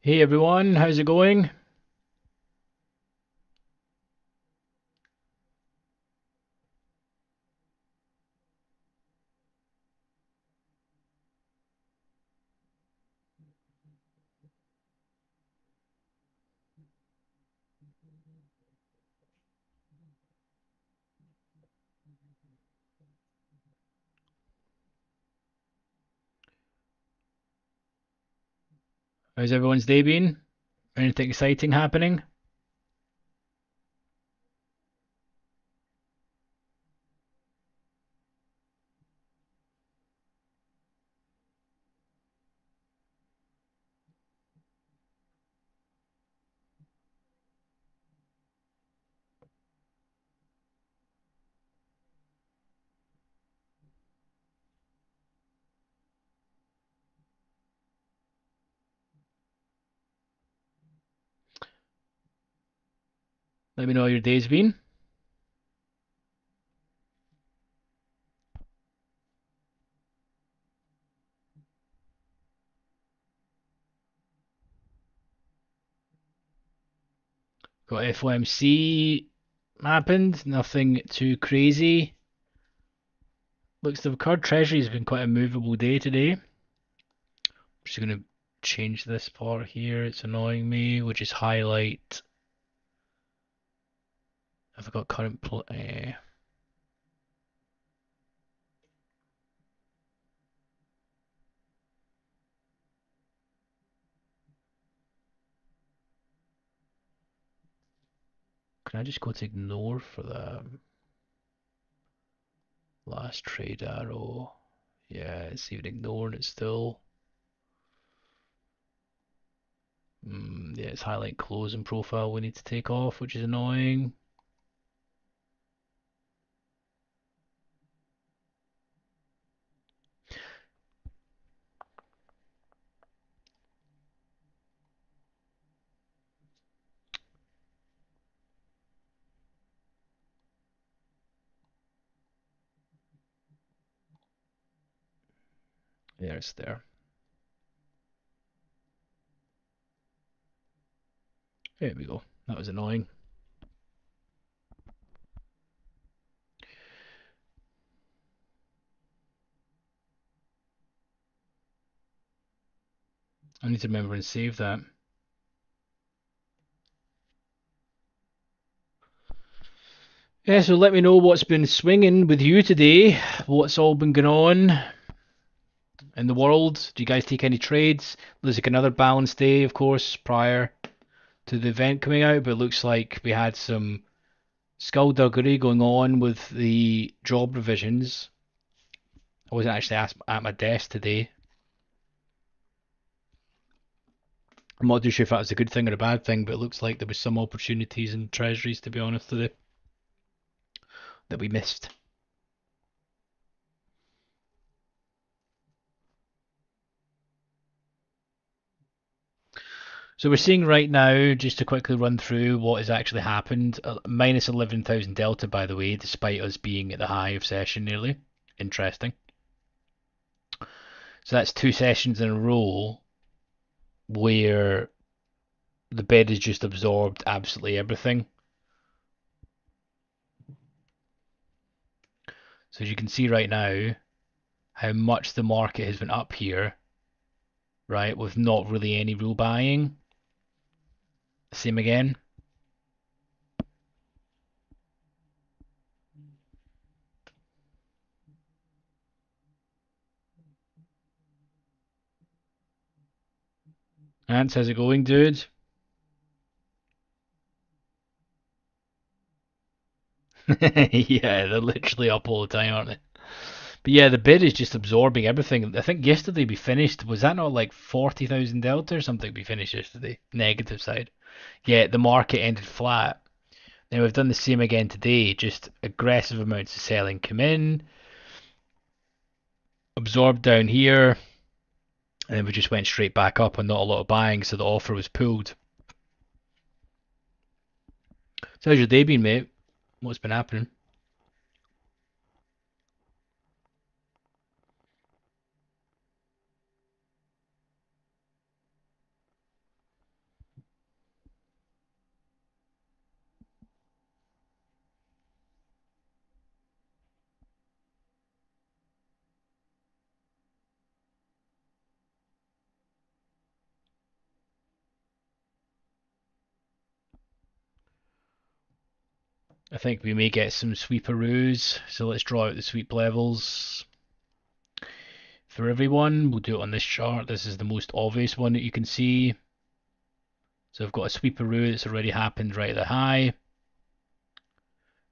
Hey everyone, how's it going? How's everyone's day been? Anything exciting happening? Let me know how your day's been. Got FOMC happened, nothing too crazy. Looks the card treasury has been quite a movable day today. I'm just going to change this part here, it's annoying me, which is highlight. Have I got current Can I just go to ignore for the last trade arrow? Yeah, it's even ignoring it still. Yeah, it's highlight close and profile we need to take off, which is annoying. Yeah, it's there. There we go. That was annoying. I need to remember and save that. Yeah, so let me know what's been swinging with you today. What's all been going on in the world? Do you guys take any trades? There's like another balanced day, of course, prior to the event coming out, but it looks like we had some skullduggery going on with the job revisions. I wasn't actually at my desk today. I'm not too sure if that was a good thing or a bad thing, but it looks like there was some opportunities in treasuries, to be honest with you, that we missed. So we're seeing right now, just to quickly run through what has actually happened, minus 11,000 delta, by the way, despite us being at the high of session nearly. Interesting. So that's two sessions in a row where the bed has just absorbed absolutely everything. So as you can see right now, how much the market has been up here, right, with not really any real buying. Same again. Ants, how's it going, dude? Yeah, they're literally up all the time, aren't they? But yeah, the bid is just absorbing everything. I think yesterday we finished, was that not like 40,000 delta or something we finished yesterday? Negative side. Yeah, the market ended flat. Now we've done the same again today, just aggressive amounts of selling come in, absorbed down here, and then we just went straight back up and not a lot of buying, so the offer was pulled. So how's your day been, mate? What's been happening? I think we may get some sweeparoos, so let's draw out the sweep levels for everyone. We'll do it on this chart. This is the most obvious one that you can see. So I've got a sweeparoo that's already happened right at the high.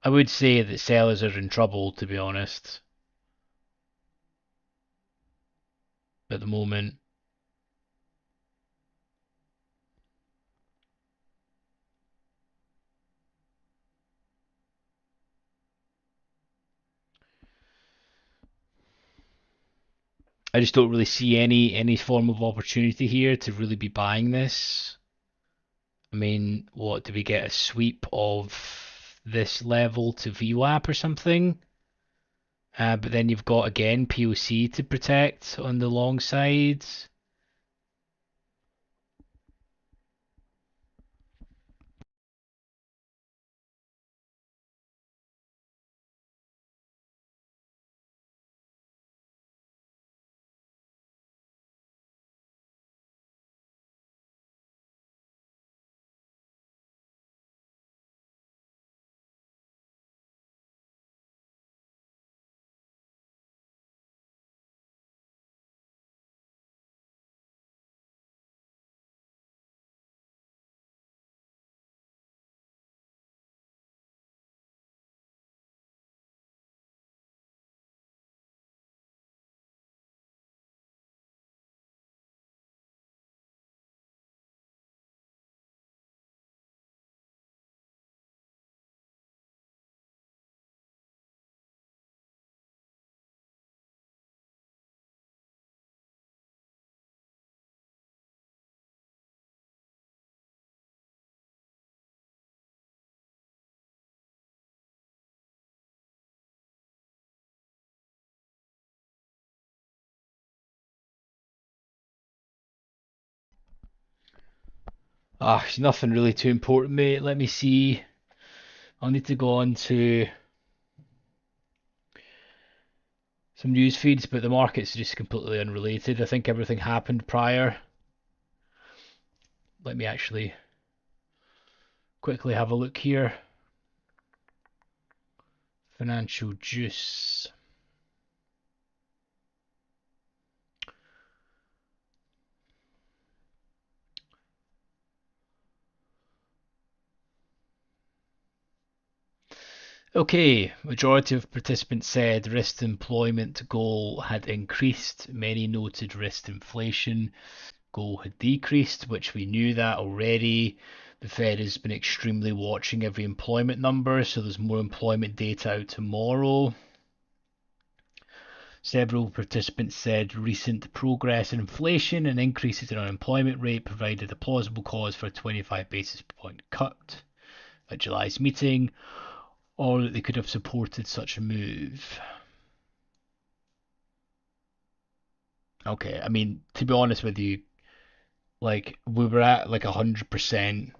I would say that sellers are in trouble, to be honest, at the moment. I just don't really see any form of opportunity here to really be buying this. I mean, what, do we get a sweep of this level to VWAP or something? But then you've got again POC to protect on the long side. Ah, nothing really too important, mate. Let me see. I'll need to go on to some news feeds, but the market's just completely unrelated. I think everything happened prior. Let me actually quickly have a look here. Financial juice. Okay, majority of participants said risk employment goal had increased. Many noted risk inflation goal had decreased, which we knew that already. The Fed has been extremely watching every employment number, so there's more employment data out tomorrow. Several participants said recent progress in inflation and increases in unemployment rate provided a plausible cause for a 25 basis point cut at July's meeting, or that they could have supported such a move. Okay, I mean, to be honest with you, like we were at like 100%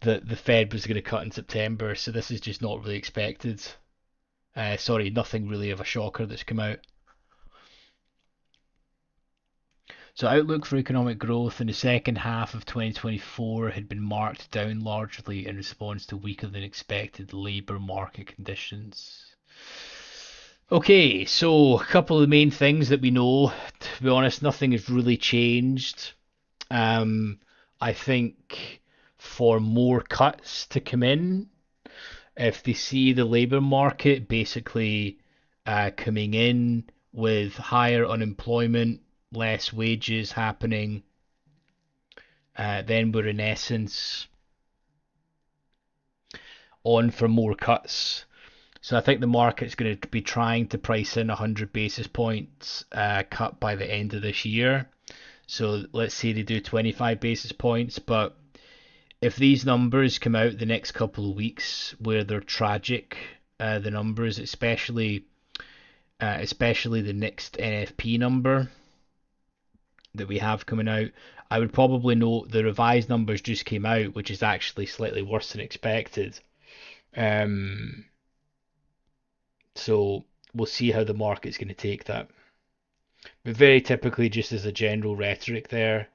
that the Fed was going to cut in September, so this is just not really expected. Sorry, nothing really of a shocker that's come out. So outlook for economic growth in the second half of 2024 had been marked down largely in response to weaker than expected labour market conditions. Okay, so a couple of the main things that we know. To be honest, nothing has really changed. Um, I think for more cuts to come in, if they see the labour market basically coming in with higher unemployment, less wages happening, then we're in essence on for more cuts. So I think the market's going to be trying to price in 100 basis points cut by the end of this year. So let's say they do 25 basis points, but if these numbers come out the next couple of weeks where they're tragic, the numbers, especially the next NFP number that we have coming out, I would probably note the revised numbers just came out, which is actually slightly worse than expected. Um, so we'll see how the market's going to take that. But very typically, just as a general rhetoric there,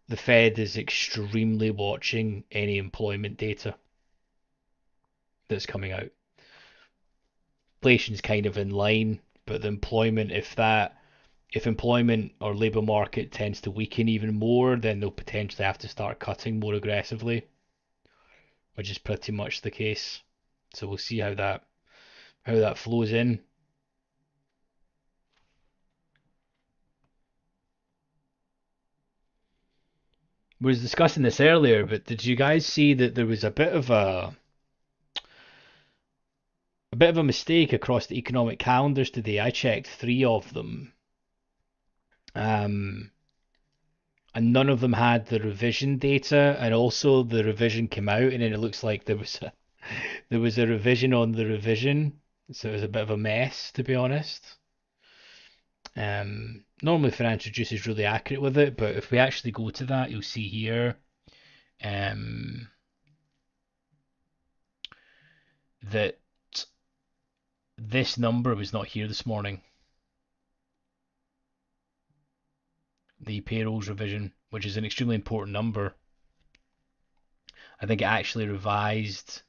the Fed is extremely watching any employment data. that's coming out. Inflation's kind of in line, but the employment, if employment or labour market tends to weaken even more, then they'll potentially have to start cutting more aggressively, which is pretty much the case. So we'll see how that flows in. We was discussing this earlier, but did you guys see that there was a bit of a mistake across the economic calendars today? I checked 3 of them, and none of them had the revision data, and also the revision came out, and then it looks like there was a revision on the revision, so it was a bit of a mess, to be honest. Normally Financial Juice is really accurate with it, but if we actually go to that, you'll see here that this number was not here this morning. The payrolls revision, which is an extremely important number. I think it actually revised.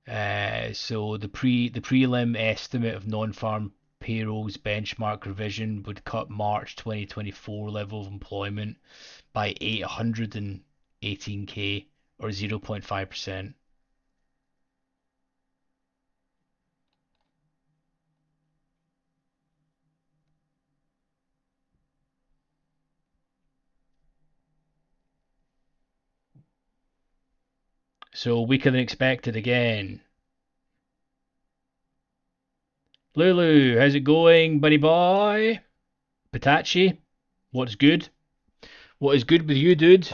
So the prelim estimate of non-farm payrolls benchmark revision would cut March 2024 level of employment by 818k or 0.5%. So weaker than expected again. Lulu, how's it going, buddy boy? Patachi, what's good? What is good with you, dude?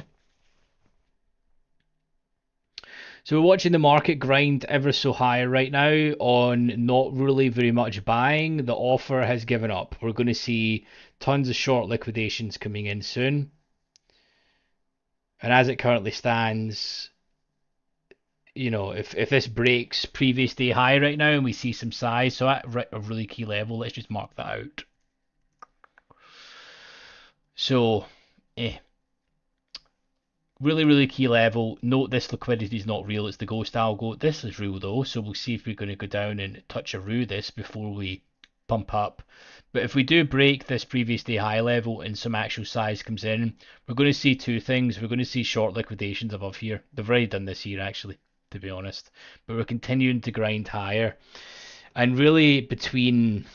So we're watching the market grind ever so high right now on not really very much buying. The offer has given up. We're going to see tons of short liquidations coming in soon. And as it currently stands, if this breaks previous day high right now and we see some size, so at a really key level, let's just mark that out. So, really, really key level. Note this liquidity is not real. It's the ghost algo. This is real though, so we'll see if we're going to go down and touch a rue this before we pump up. But if we do break this previous day high level and some actual size comes in, we're going to see 2 things. We're going to see short liquidations above here. They've already done this here actually, to be honest. But we're continuing to grind higher. And really between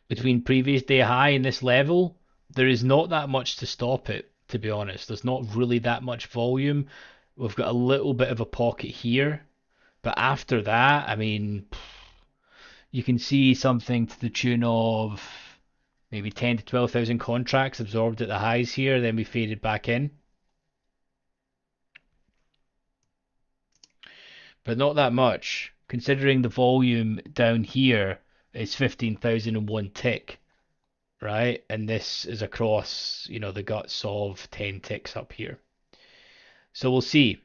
previous day high and this level, there is not that much to stop it, to be honest. There's not really that much volume. We've got a little bit of a pocket here. But after that, I mean, you can see something to the tune of maybe 10 to 12,000 contracts absorbed at the highs here, then we faded back in. But not that much, considering the volume down here is 15,001 tick, right? And this is across, the guts of 10 ticks up here. So we'll see.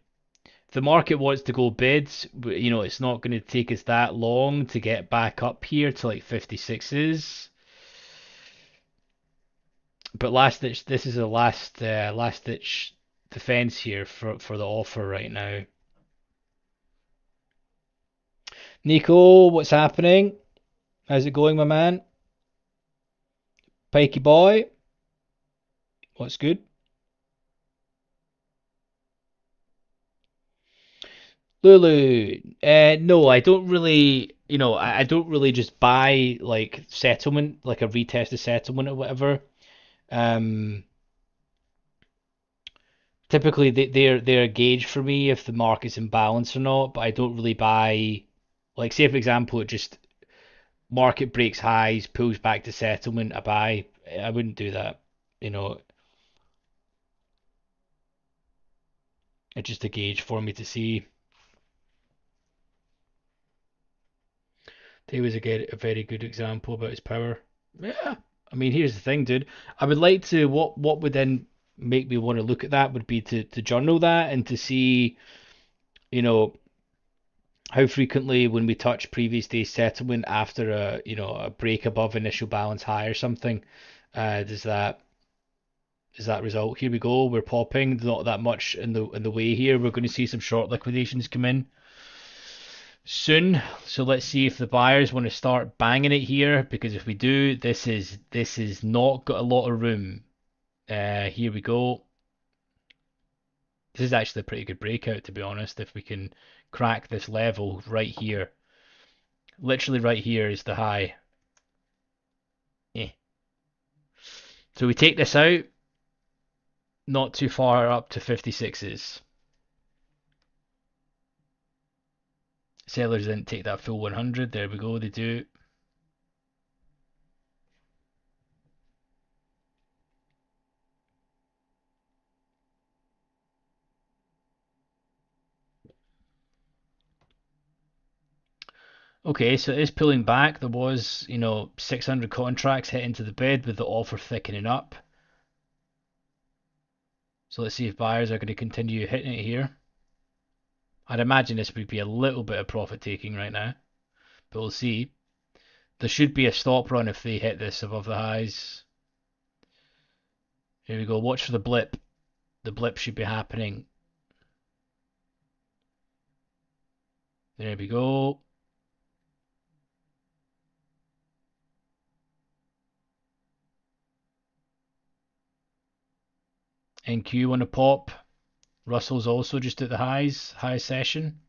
If the market wants to go bids, it's not going to take us that long to get back up here to like 56s. But last ditch, this is a last ditch defense here for the offer right now. Nico, what's happening? How's it going, my man? Pikey boy, what's good? Lulu, no, I don't really, I don't really just buy like settlement, like a retested settlement or whatever. Typically they're a gauge for me if the market's in balance or not, but I don't really buy, like say for example, it just market breaks highs, pulls back to settlement, I buy. I wouldn't do that. It's just a gauge for me to see. He was a very good example about his power. Yeah, I mean, here's the thing, dude. I would like to. What would then make me want to look at that would be to journal that and to see, how frequently when we touch previous day settlement after a break above initial balance high or something, does that is that result. Here we go. We're popping. Not that much in the way here. We're going to see some short liquidations come in soon. So let's see if the buyers want to start banging it here, because if we do, this is not got a lot of room. Here we go. This is actually a pretty good breakout, to be honest, if we can crack this level right here. Literally right here is the high. So we take this out, not too far up to 56s. Sellers didn't take that full 100. There we go, they do. Okay, so it is pulling back. There was, 600 contracts hit into the bid with the offer thickening up. So let's see if buyers are going to continue hitting it here. I'd imagine this would be a little bit of profit taking right now, but we'll see. There should be a stop run if they hit this above the highs. Here we go. Watch for the blip. The blip should be happening. There we go. NQ on the pop. Russell's also just at the highs, high session.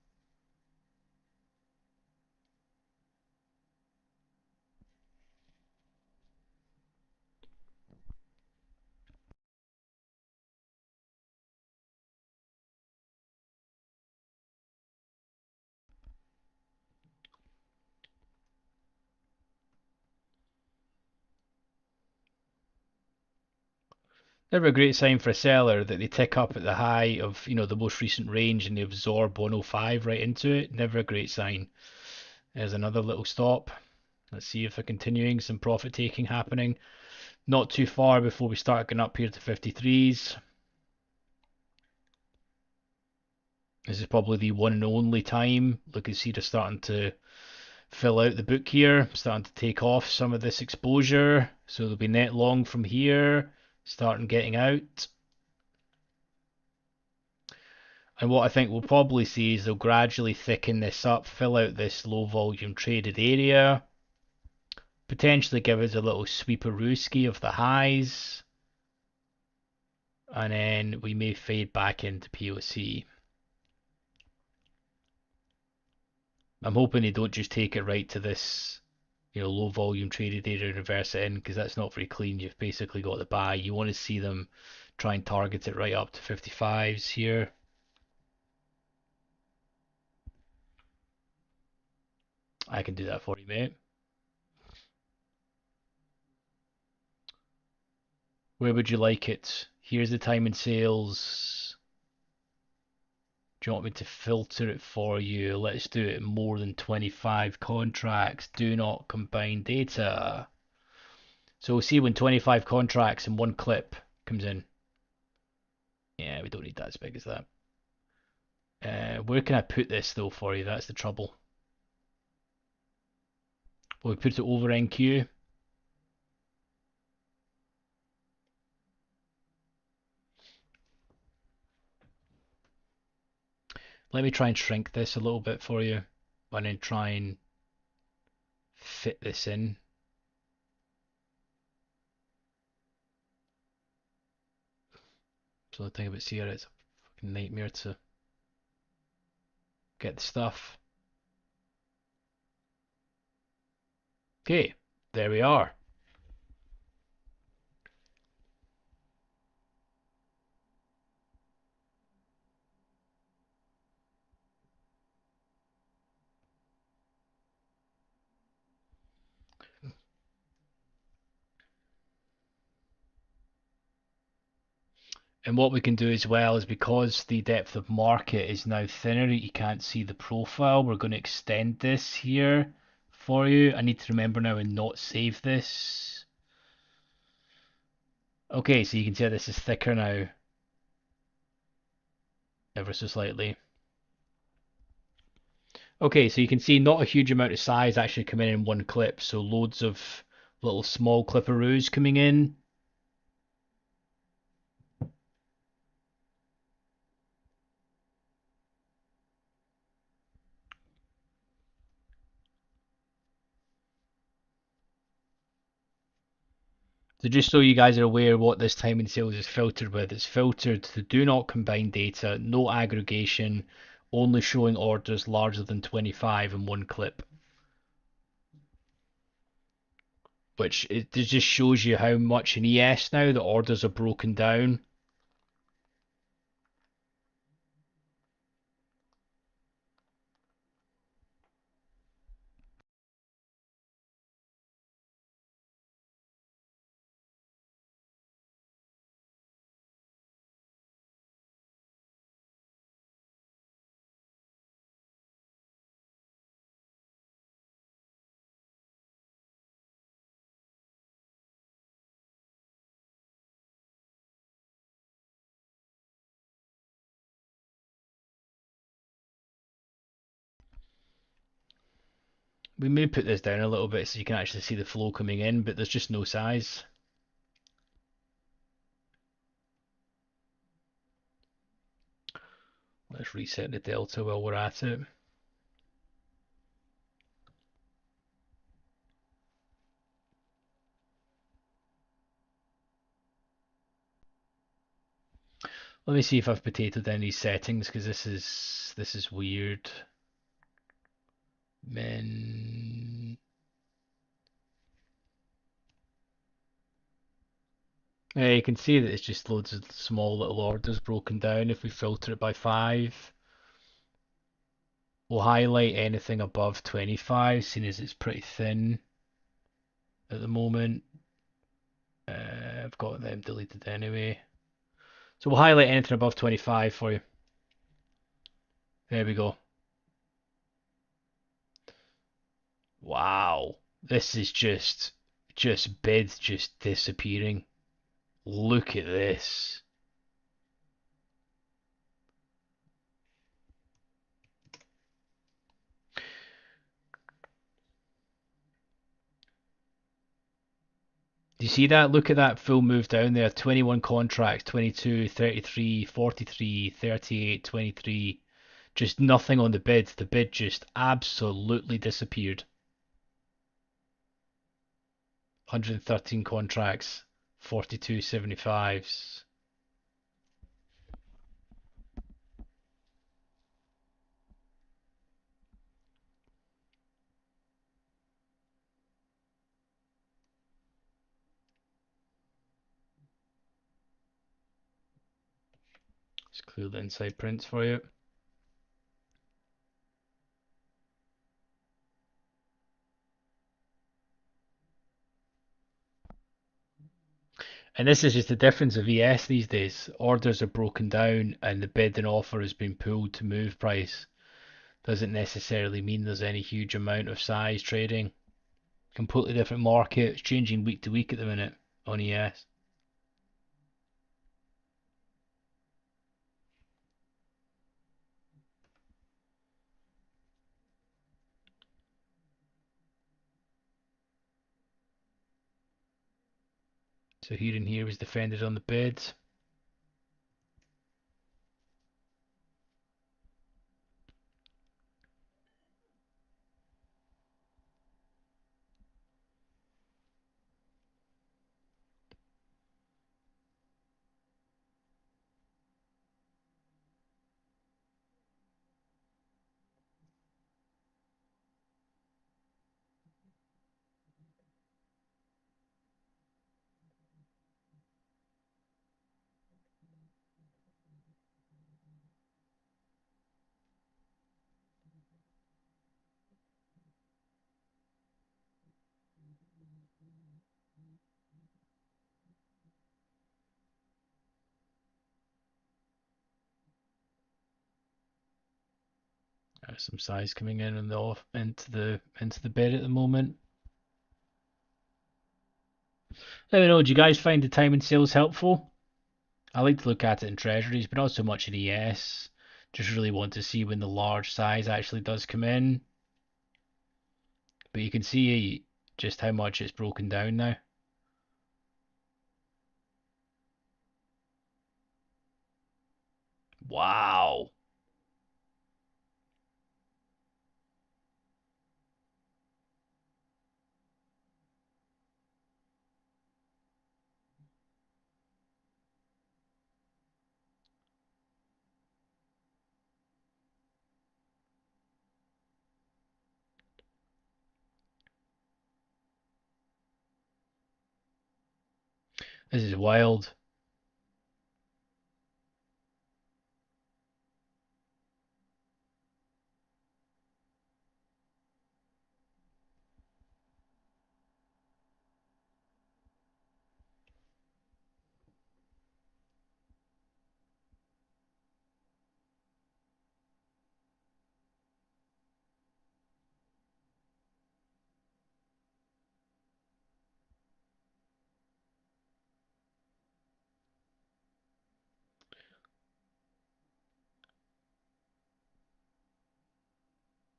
Never a great sign for a seller that they tick up at the high of, the most recent range and they absorb 105 right into it. Never a great sign. There's another little stop. Let's see if they're continuing some profit taking happening. Not too far before we start going up here to 53s. This is probably the one and only time. Look, you see they're starting to fill out the book here, starting to take off some of this exposure. So there'll be net long from here, starting getting out. And what I think we'll probably see is they'll gradually thicken this up, fill out this low volume traded area, potentially give us a little sweeperooski of the highs, and then we may fade back into POC. I'm hoping they don't just take it right to this, low volume traded area and reverse it in, because that's not very clean. You've basically got the buy. You want to see them try and target it right up to 55s here. I can do that for you, mate. Where would you like it? Here's the time in sales. Do you want me to filter it for you? Let's do it more than 25 contracts. Do not combine data. So we'll see when 25 contracts in one clip comes in. Yeah, we don't need that as big as that. Where can I put this though for you? That's the trouble. Well, we put it over NQ. Let me try and shrink this a little bit for you, and then try and fit this in. So the thing about Sierra, it's a fucking nightmare to get the stuff. Okay, there we are. And what we can do as well is, because the depth of market is now thinner, you can't see the profile. We're going to extend this here for you. I need to remember now and not save this. Okay, so you can see this is thicker now, ever so slightly. Okay, so you can see not a huge amount of size actually coming in one clip, so loads of little small clipperoos coming in. So just so you guys are aware what this time in sales is filtered with, it's filtered to do not combine data, no aggregation, only showing orders larger than 25 in one clip. Which it just shows you how much in ES now the orders are broken down. We may put this down a little bit so you can actually see the flow coming in, but there's just no size. Let's reset the delta while we're at it. Let me see if I've potatoed any settings because this is weird. Min. Yeah, you can see that it's just loads of small little orders broken down. If we filter it by 5, we'll highlight anything above 25, seeing as it's pretty thin at the moment. I've got them deleted anyway. So we'll highlight anything above 25 for you. There we go. Wow. This is just bids just disappearing. Look at this. Do you see that? Look at that full move down there. 21 contracts, 22, 33, 43, 38, 23. Just nothing on the bid. The bid just absolutely disappeared. 113 contracts, 42 75s. Let's clear the inside prints for you. And this is just the difference of ES these days. Orders are broken down and the bid and offer has been pulled to move price. Doesn't necessarily mean there's any huge amount of size trading. Completely different market. It's changing week to week at the minute on ES. So here and here was defended on the bid. There's some size coming in and off into the bid at the moment. Let me know, do you guys find the time and sales helpful? I like to look at it in treasuries, but not so much in ES. Just really want to see when the large size actually does come in. But you can see just how much it's broken down now. Wow. This is wild.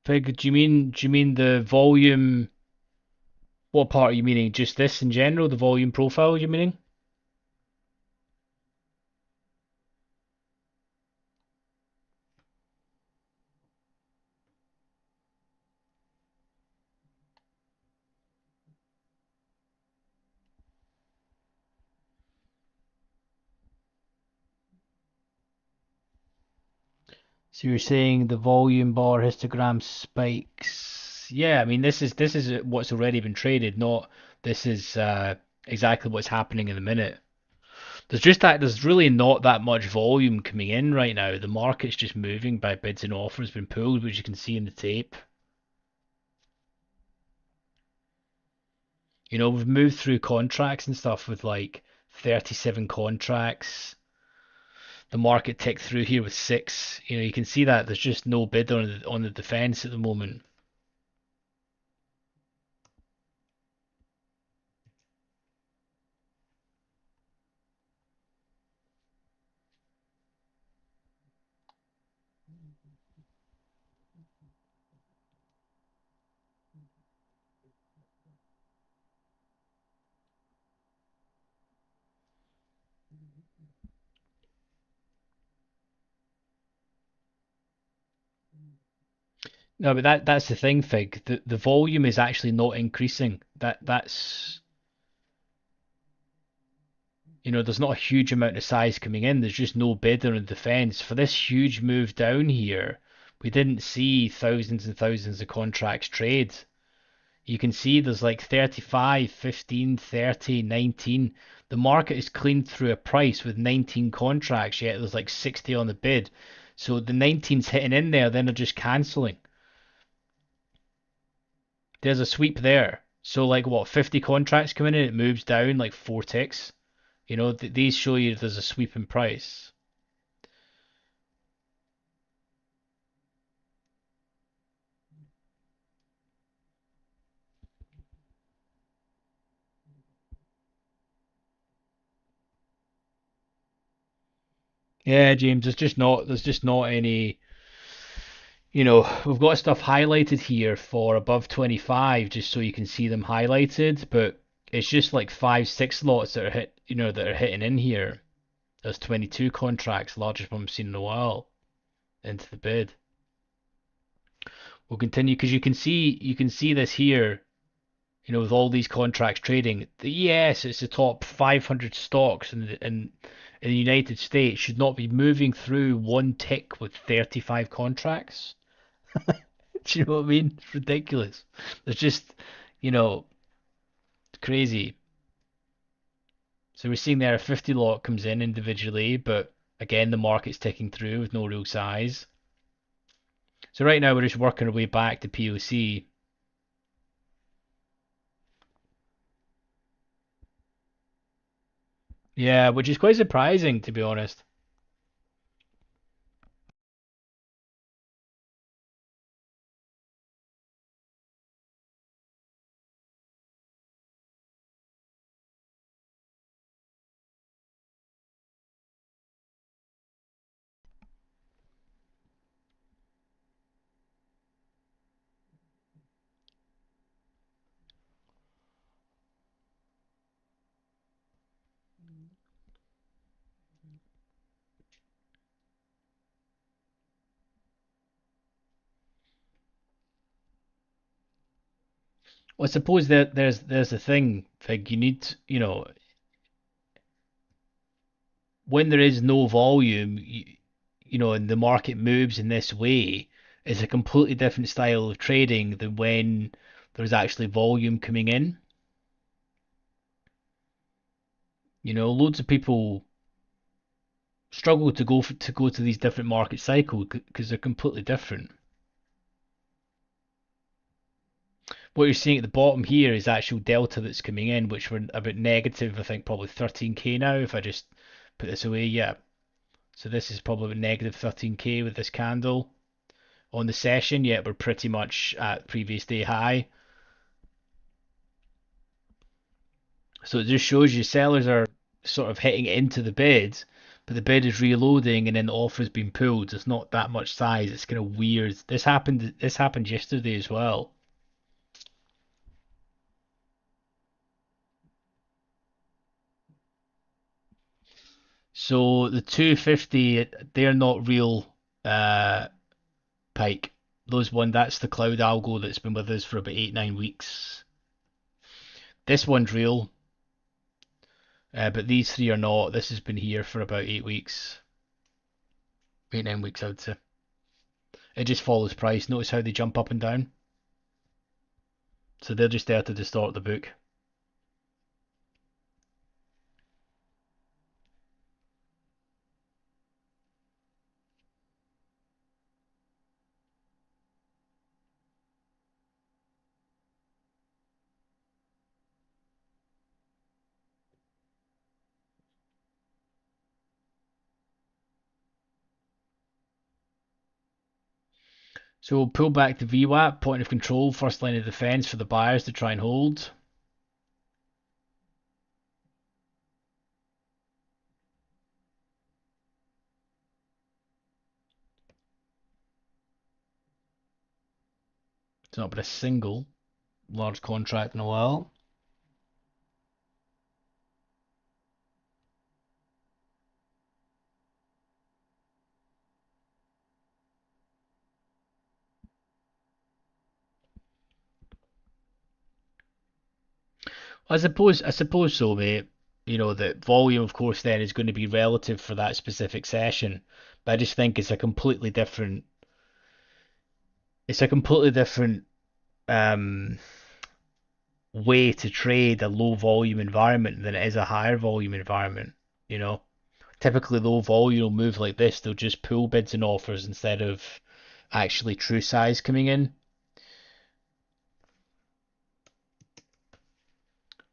Fig, do you mean the volume? What part are you meaning? Just this in general, the volume profile you meaning? So you're saying the volume bar histogram spikes? Yeah, I mean this is what's already been traded, not this is exactly what's happening in the minute. There's really not that much volume coming in right now. The market's just moving by bids and offers been pulled, which you can see in the tape. We've moved through contracts and stuff with like 37 contracts. The market ticked through here with six. You can see that there's just no bid on the defense at the moment. No, but that's the thing, Fig. The volume is actually not increasing. There's not a huge amount of size coming in. There's just no bidder in defense. For this huge move down here, we didn't see thousands and thousands of contracts trade. You can see there's like 35, 15, 30, 19. The market is cleaned through a price with 19 contracts, yet there's like 60 on the bid. So the 19's hitting in there, then they're just cancelling. There's a sweep there. So like what, 50 contracts come in and it moves down like 4 ticks. These show you there's a sweep in price. Yeah, James, there's just not any, we've got stuff highlighted here for above 25 just so you can see them highlighted, but it's just like 5, 6 lots that are hitting in here. There's 22 contracts, largest one I've seen in a while, into the bid. We'll continue because you can see this here, with all these contracts trading. Yes, it's the top 500 stocks in the United States should not be moving through one tick with 35 contracts. Do you know what I mean? It's ridiculous. It's just, you know, crazy. So we're seeing there a 50 lot comes in individually, but again, the market's ticking through with no real size. So right now we're just working our way back to POC. Yeah, which is quite surprising to be honest. Well, I suppose that there's a thing, Fig. You need, when there is no volume, and the market moves in this way, it's a completely different style of trading than when there's actually volume coming in. Loads of people struggle to go to these different market cycles because they're completely different. What you're seeing at the bottom here is actual delta that's coming in, which we're about negative, I think probably 13k now. If I just put this away, yeah. So this is probably negative 13k with this candle on the session, yet we're pretty much at previous day high. So it just shows you sellers are sort of hitting into the bid, but the bid is reloading and then the offer's been pulled. It's not that much size. It's kind of weird. This happened yesterday as well. So the 250, they're not real pike. That's the cloud algo that's been with us for about 8-9 weeks. This one's real, but these three are not. This has been here for about 8 weeks, 8-9 weeks, I would say. It just follows price. Notice how they jump up and down. So they're just there to distort the book. So we'll pull back to VWAP, point of control, first line of defense for the buyers to try and hold. It's not been a single large contract in a while. I suppose so, mate. That volume, of course, then is going to be relative for that specific session. But I just think it's a completely different um, way to trade a low volume environment than it is a higher volume environment. You know, Typically low volume will move like this. They'll just pull bids and offers instead of actually true size coming in,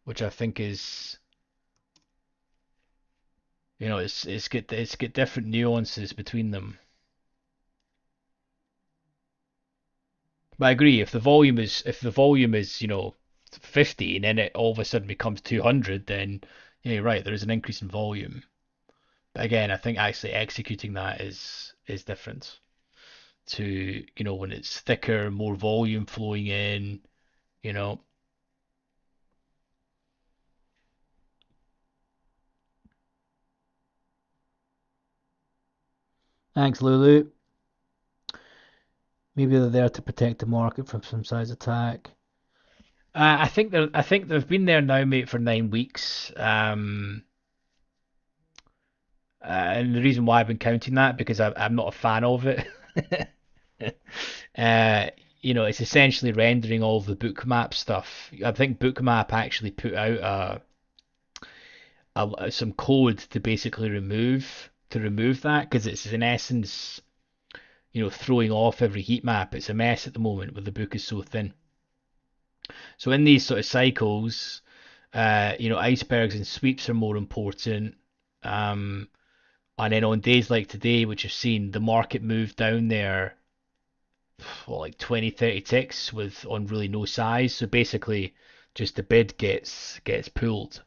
which I think is, it's got different nuances between them. But I agree, if the volume is 50 and then it all of a sudden becomes 200, then yeah, you're right, there is an increase in volume. But again, I think actually executing that is different to, when it's thicker, more volume flowing in, you know. Thanks, Lulu. Maybe they're there to protect the market from some size attack. I think they've been there now, mate, for 9 weeks. And the reason why I've been counting that because I'm not a fan of it. uh, it's essentially rendering all of the bookmap stuff. I think bookmap actually put out some code to basically remove that because it's in essence, throwing off every heat map. It's a mess at the moment where the book is so thin. So in these sort of cycles, icebergs and sweeps are more important. Um, and then on days like today, which I've seen, the market move down there, well, like 20, 30 ticks with on really no size. So basically, just the bid gets pulled.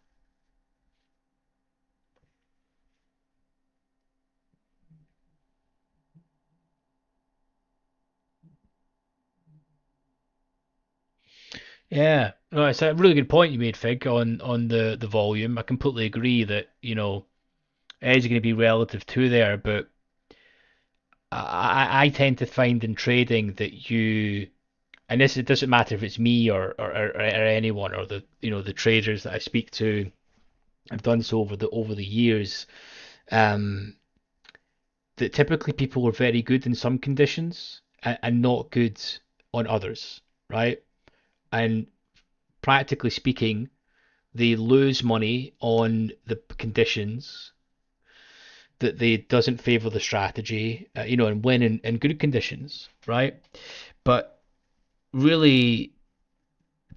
Yeah, no, it's a really good point you made, Fig, on the volume. I completely agree that it is going to be relative to there, but I tend to find in trading that and this it doesn't matter if it's me or anyone or the traders that I speak to. I've done so over the years. Um, that typically people are very good in some conditions and not good on others, right? And practically speaking, they lose money on the conditions that they doesn't favor the strategy, and win in good conditions, right? But really,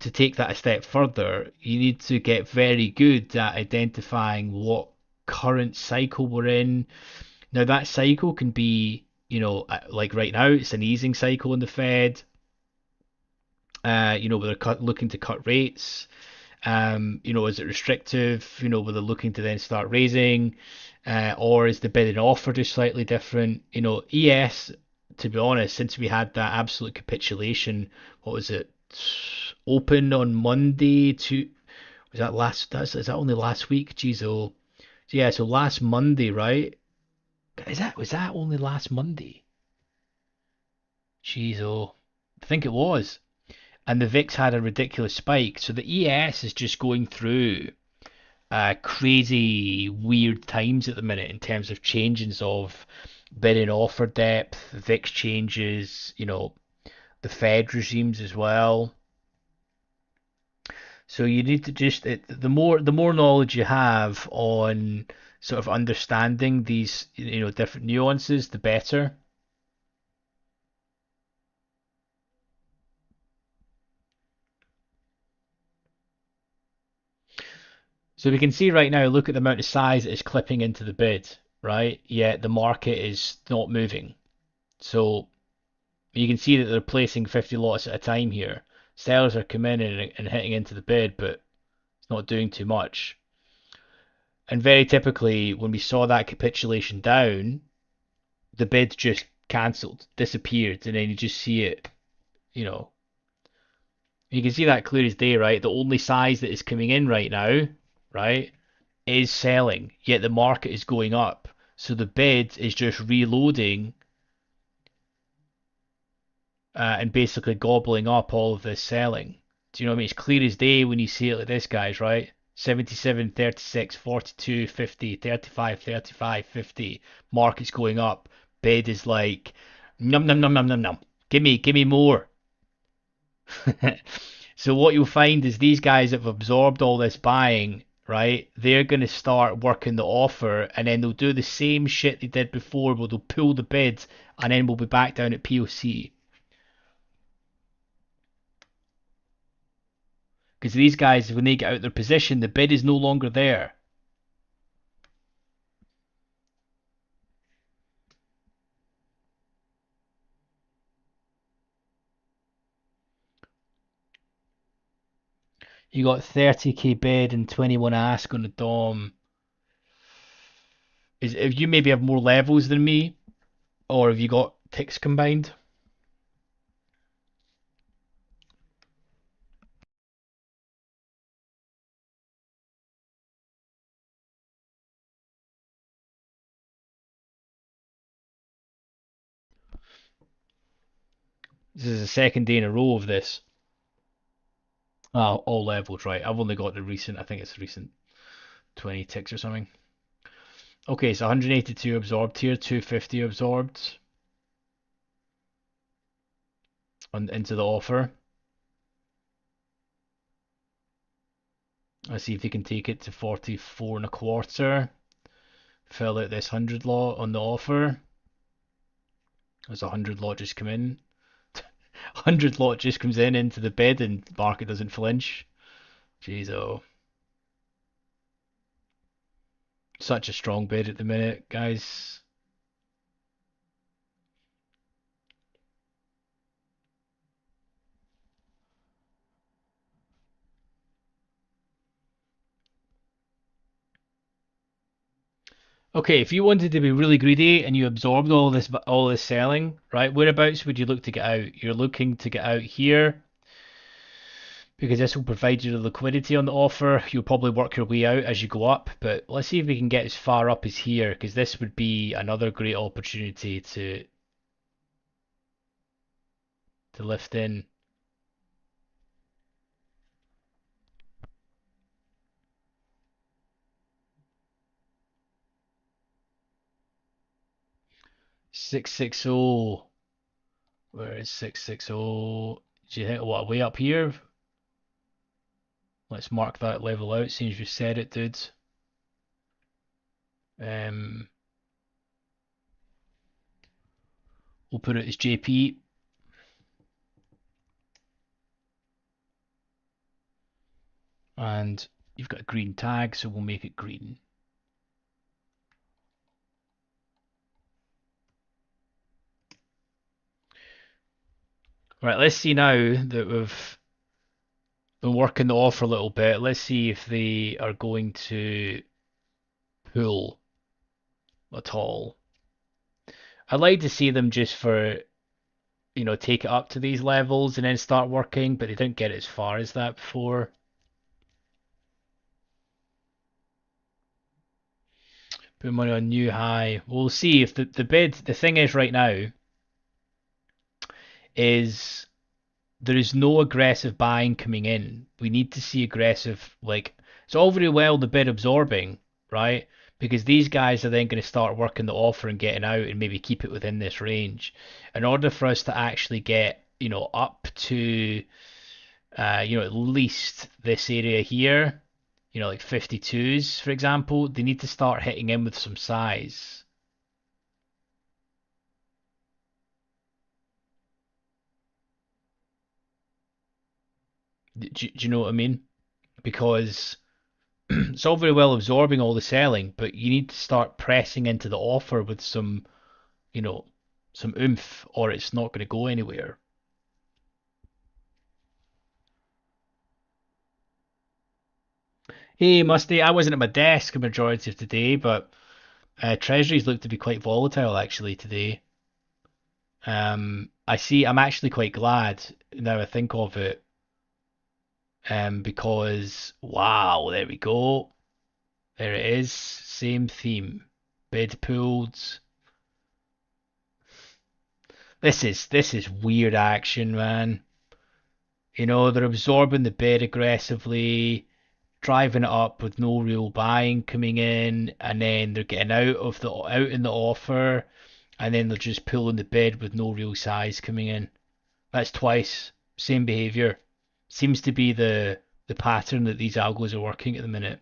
to take that a step further, you need to get very good at identifying what current cycle we're in. Now, that cycle can be, like right now, it's an easing cycle in the Fed, where they're looking to cut rates. Is it restrictive? Where they're looking to then start raising, or is the bid and offer just slightly different? ES, to be honest, since we had that absolute capitulation, what was it? Open on Monday to was that last? Is that only last week? Jeez, oh, yeah. So last Monday, right? Was that only last Monday? Jeez, oh, I think it was. And the VIX had a ridiculous spike. So the ES is just going through crazy weird times at the minute in terms of changes of bid and offer depth, VIX changes, the Fed regimes as well. So you need to the more knowledge you have on sort of understanding these different nuances, the better. So we can see right now, look at the amount of size that is clipping into the bid, right? Yet the market is not moving. So you can see that they're placing 50 lots at a time here. Sellers are coming in and hitting into the bid, but it's not doing too much. And very typically, when we saw that capitulation down, the bid just cancelled, disappeared, and then you just see it, you know. You can see that clear as day, right? The only size that is coming in right now, right, is selling, yet the market is going up. So the bid is just reloading and basically gobbling up all of this selling. Do you know what I mean? It's clear as day when you see it like this, guys, right? 77, 36, 42, 50, 35, 35, 50. Market's going up. Bid is like, num, num, num, num, num, num. Give me more. So what you'll find is these guys have absorbed all this buying, right? They're going to start working the offer, and then they'll do the same shit they did before, where they'll pull the bid, and then we'll be back down at POC. Because these guys, when they get out their position, the bid is no longer there. You got 30k bid and 21 ask on the DOM. If you maybe have more levels than me, or have you got ticks combined? This is the second day in a row of this. Oh, all levels, right. I've only got the recent, I think it's recent 20 ticks or something. Okay, so 182 absorbed here, 250 absorbed into the offer. Let's see if they can take it to 44 and a quarter. Fill out this 100 lot on the offer. There's a 100 lot just come in. 100 lot just comes in into the bid and market doesn't flinch. Jeez, oh. Such a strong bid at the minute, guys. Okay, if you wanted to be really greedy and you absorbed all this selling, right? Whereabouts would you look to get out? You're looking to get out here because this will provide you the liquidity on the offer. You'll probably work your way out as you go up, but let's see if we can get as far up as here because this would be another great opportunity to lift in. Six six zero. Where is 660? Do you think what way up here? Let's mark that level out, since you said it, dude. We'll put it as JP. And you've got a green tag, so we'll make it green. Right, let's see now that we've been working the offer a little bit. Let's see if they are going to pull at all. I'd like to see them just for, take it up to these levels and then start working, but they didn't get as far as that before. Put money on new high. We'll see if the bid. The thing is right now is there is no aggressive buying coming in. We need to see aggressive, like, it's all very well the bid absorbing, right? Because these guys are then going to start working the offer and getting out and maybe keep it within this range. In order for us to actually get, up to, at least this area here, like 52s, for example, they need to start hitting in with some size. Do you know what I mean? Because it's all very well absorbing all the selling, but you need to start pressing into the offer with some, some oomph, or it's not going to go anywhere. Hey, Musty, I wasn't at my desk a majority of today, but treasuries look to be quite volatile actually today. I'm actually quite glad now I think of it, because wow, there we go. There it is. Same theme. Bid pulled. This is weird action, man. They're absorbing the bid aggressively, driving it up with no real buying coming in, and then they're getting out in the offer, and then they're just pulling the bid with no real size coming in. That's twice. Same behavior. Seems to be the pattern that these algos are working at the minute.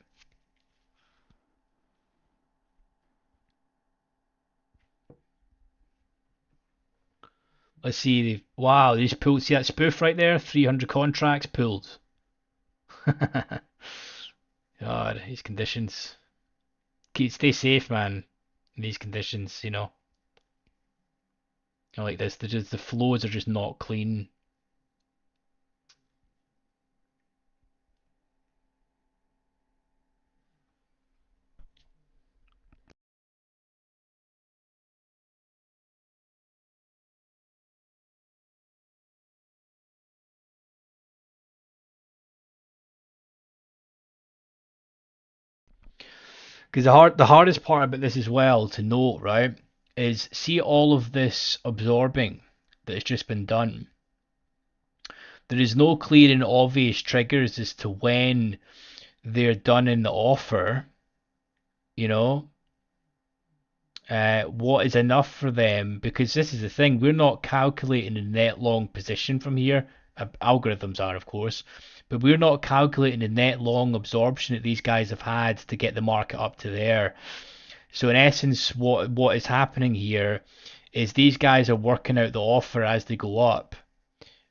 Let's see. Wow, these pulled. See that spoof right there? 300 contracts pulled. God, these conditions. Stay safe, man. In these conditions, like this. The flows are just not clean. Because the hardest part about this as well to note, right, is see all of this absorbing that has just been done. There is no clear and obvious triggers as to when they're done in the offer, you know, what is enough for them, because this is the thing, we're not calculating a net long position from here. Algorithms are, of course, but we're not calculating the net long absorption that these guys have had to get the market up to there. So in essence, what is happening here is these guys are working out the offer as they go up,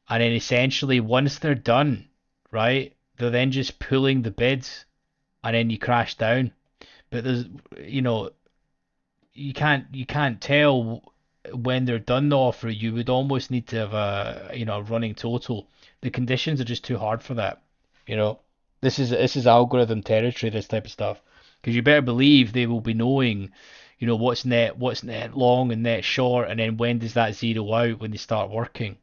and then essentially once they're done, right, they're then just pulling the bids, and then you crash down. But there's, you know, you can't tell when they're done the offer. You would almost need to have a running total. The conditions are just too hard for that. You know, this is algorithm territory. This type of stuff, because you better believe they will be knowing, what's net long and net short, and then when does that zero out when they start working.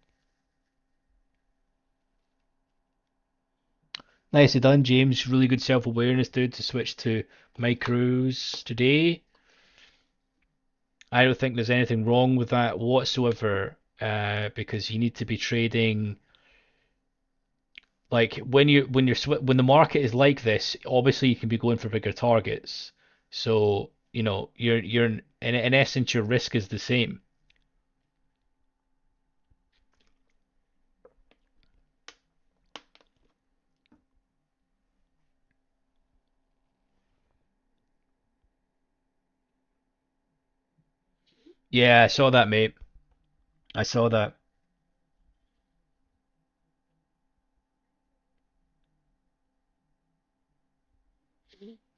Nicely done, James. Really good self-awareness, dude, to switch to micros today. I don't think there's anything wrong with that whatsoever, because you need to be trading like when the market is like this. Obviously, you can be going for bigger targets. So you're in essence your risk is the same. Yeah, I saw that, mate. I saw that.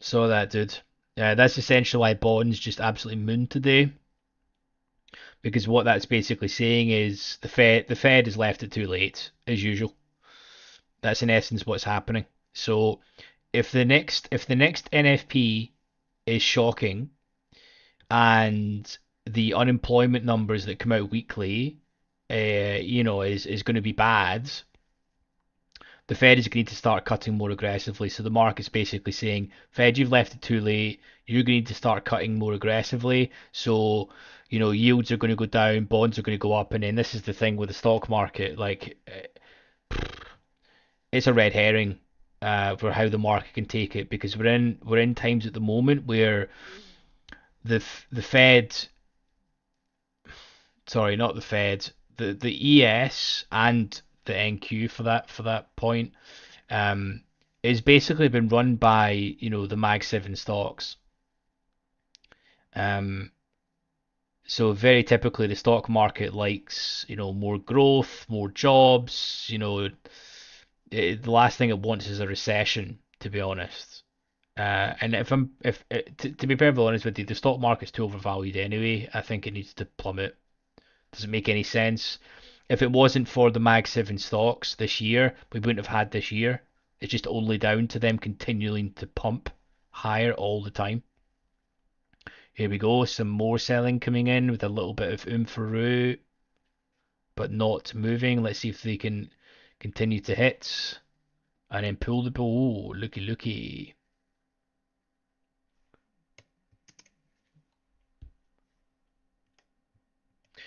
Saw that, dude. Yeah, that's essentially why bonds just absolutely mooned today. Because what that's basically saying is the Fed has left it too late, as usual. That's in essence what's happening. So if the next NFP is shocking and the unemployment numbers that come out weekly, is going to be bad, the Fed is going to start cutting more aggressively. So the market's basically saying, Fed, you've left it too late. You're going to start cutting more aggressively. So, yields are going to go down, bonds are going to go up, and then this is the thing with the stock market, like it's a red herring for how the market can take it because we're in times at the moment where the Fed, sorry, not the Fed, the ES and the NQ for that point, um, is basically been run by the Mag 7 stocks. Um, so very typically the stock market likes more growth, more jobs. The last thing it wants is a recession, to be honest. And to be perfectly honest with you, the stock market's too overvalued anyway. I think it needs to plummet. Doesn't make any sense. If it wasn't for the Mag 7 stocks this year, we wouldn't have had this year. It's just only down to them continuing to pump higher all the time. Here we go, some more selling coming in with a little bit of oomph but not moving. Let's see if they can continue to hit and then pull the ball. Looky, looky.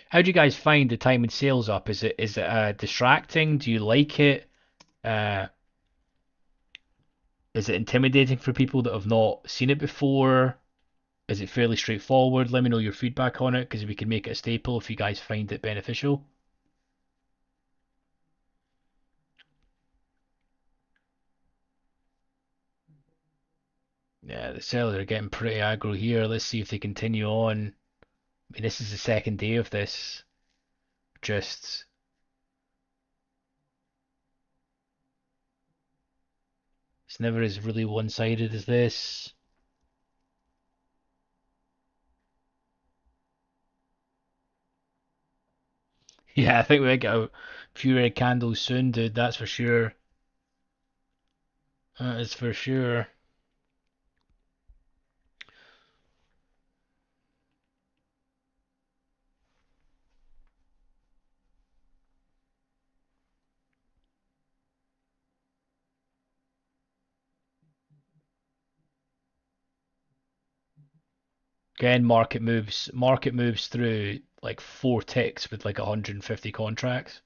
How do you guys find the time and sales up? Is it distracting? Do you like it? Uh, is it intimidating for people that have not seen it before? Is it fairly straightforward? Let me know your feedback on it because we can make it a staple if you guys find it beneficial. Yeah, the sellers are getting pretty aggro here. Let's see if they continue on. I mean, this is the second day of this. Just, it's never as really one-sided as this. Yeah, I think we might get a few red candles soon, dude. That's for sure. That is for sure. Again, market moves through like 4 ticks with like 150 contracts.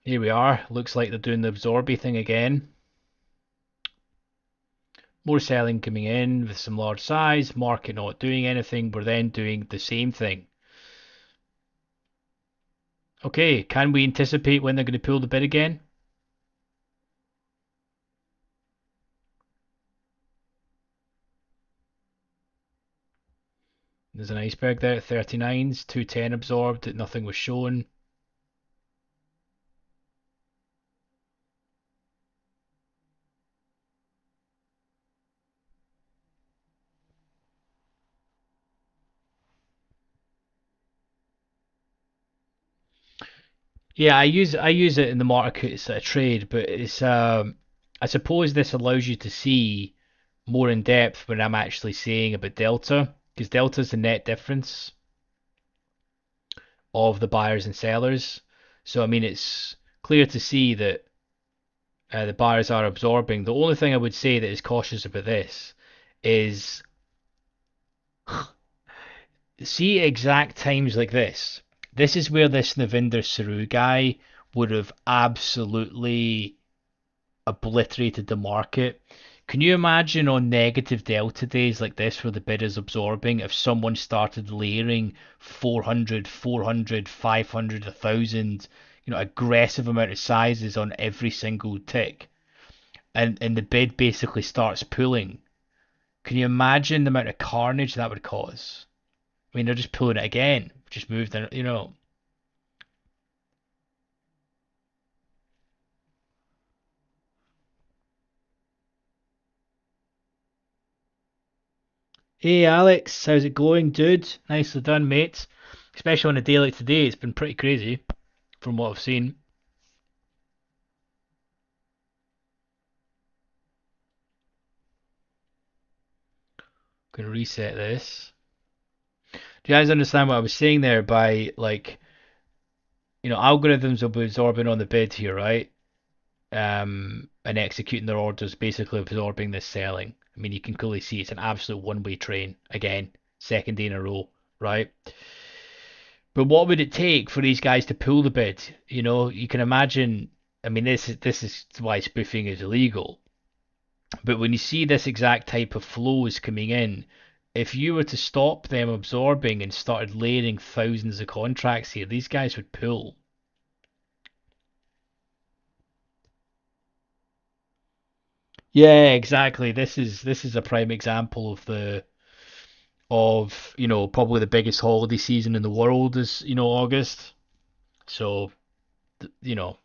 Here we are. Looks like they're doing the absorby thing again. More selling coming in with some large size, market not doing anything, we're then doing the same thing. Okay, can we anticipate when they're going to pull the bid again? There's an iceberg there at 39s, 210 absorbed, nothing was shown. Yeah, I use it in the market as a trade, but it's I suppose this allows you to see more in depth when I'm actually saying about delta, because delta is the net difference of the buyers and sellers. So I mean, it's clear to see that the buyers are absorbing. The only thing I would say that is cautious about this is see exact times like this. This is where this Navinder Saru guy would have absolutely obliterated the market. Can you imagine on negative delta days like this where the bid is absorbing if someone started layering 400, 400, 500, 1,000, aggressive amount of sizes on every single tick and the bid basically starts pulling? Can you imagine the amount of carnage that would cause? I mean, they're just pulling it again, just moved in. Hey Alex, how's it going, dude? Nicely done, mate. Especially on a day like today, it's been pretty crazy from what I've seen. Gonna reset this. Do you guys understand what I was saying there by like, algorithms will be absorbing on the bid here, right? And executing their orders, basically absorbing this selling. I mean, you can clearly see it's an absolute one-way train again, second day in a row, right? But what would it take for these guys to pull the bid? You can imagine. I mean, this is why spoofing is illegal. But when you see this exact type of flows coming in, if you were to stop them absorbing and started layering thousands of contracts here, these guys would pull. Yeah, exactly. This is a prime example of probably the biggest holiday season in the world is August. So you know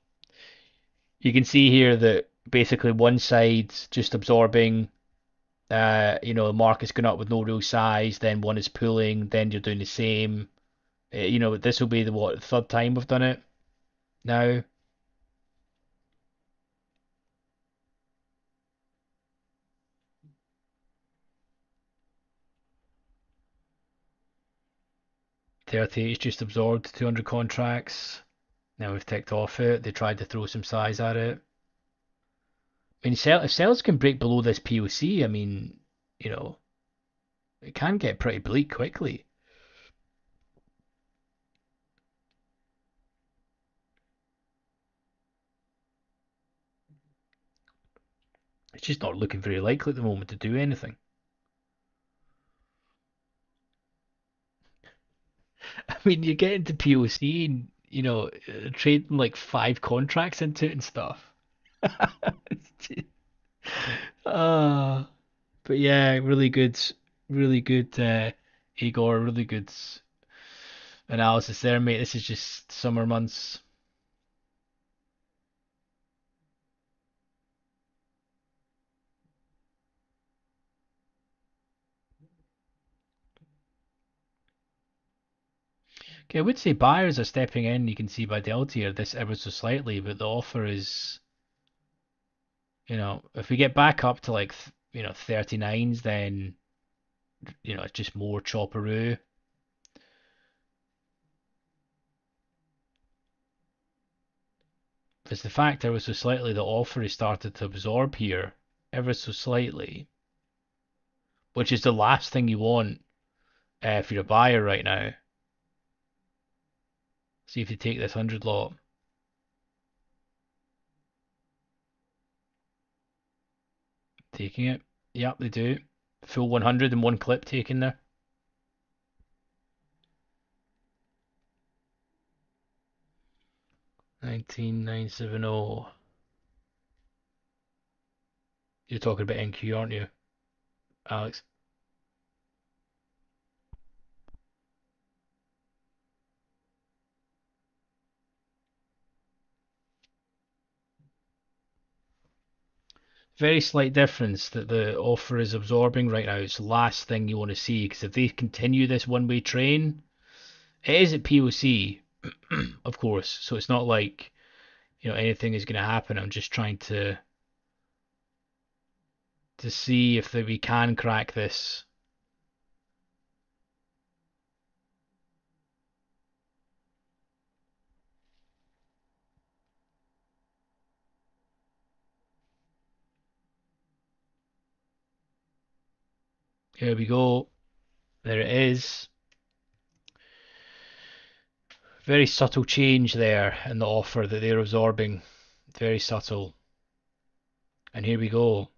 you can see here that basically one side's just absorbing. The market's going up with no real size. Then one is pulling. Then you're doing the same. This will be the third time we've done it now. 38's just absorbed 200 contracts. Now we've ticked off it. They tried to throw some size at it. I mean, if sellers can break below this POC, I mean, you know, it can get pretty bleak quickly. It's just not looking very likely at the moment to do anything. I mean, you get into POC and, trading like five contracts into it and stuff. uh, but yeah, really good, Igor, really good analysis there, mate. This is just summer months. Okay, I would say buyers are stepping in. You can see by Delta here, this ever so slightly, but the offer is, if we get back up to like, 39s, then, it's just more chopperoo. If it's the fact ever so slightly, the offer is started to absorb here, ever so slightly, which is the last thing you want if you're a buyer right now. See if they take this 100 lot. Taking it. Yep, they do. Full 100 in one clip taken there. 19970. You're talking about NQ, aren't you, Alex? Very slight difference that the offer is absorbing right now. It's the last thing you want to see because if they continue this one-way train, it is at POC, of course. So it's not like anything is going to happen. I'm just trying to see if we can crack this. Here we go. There it is. Very subtle change there in the offer that they're absorbing. Very subtle. And here we go.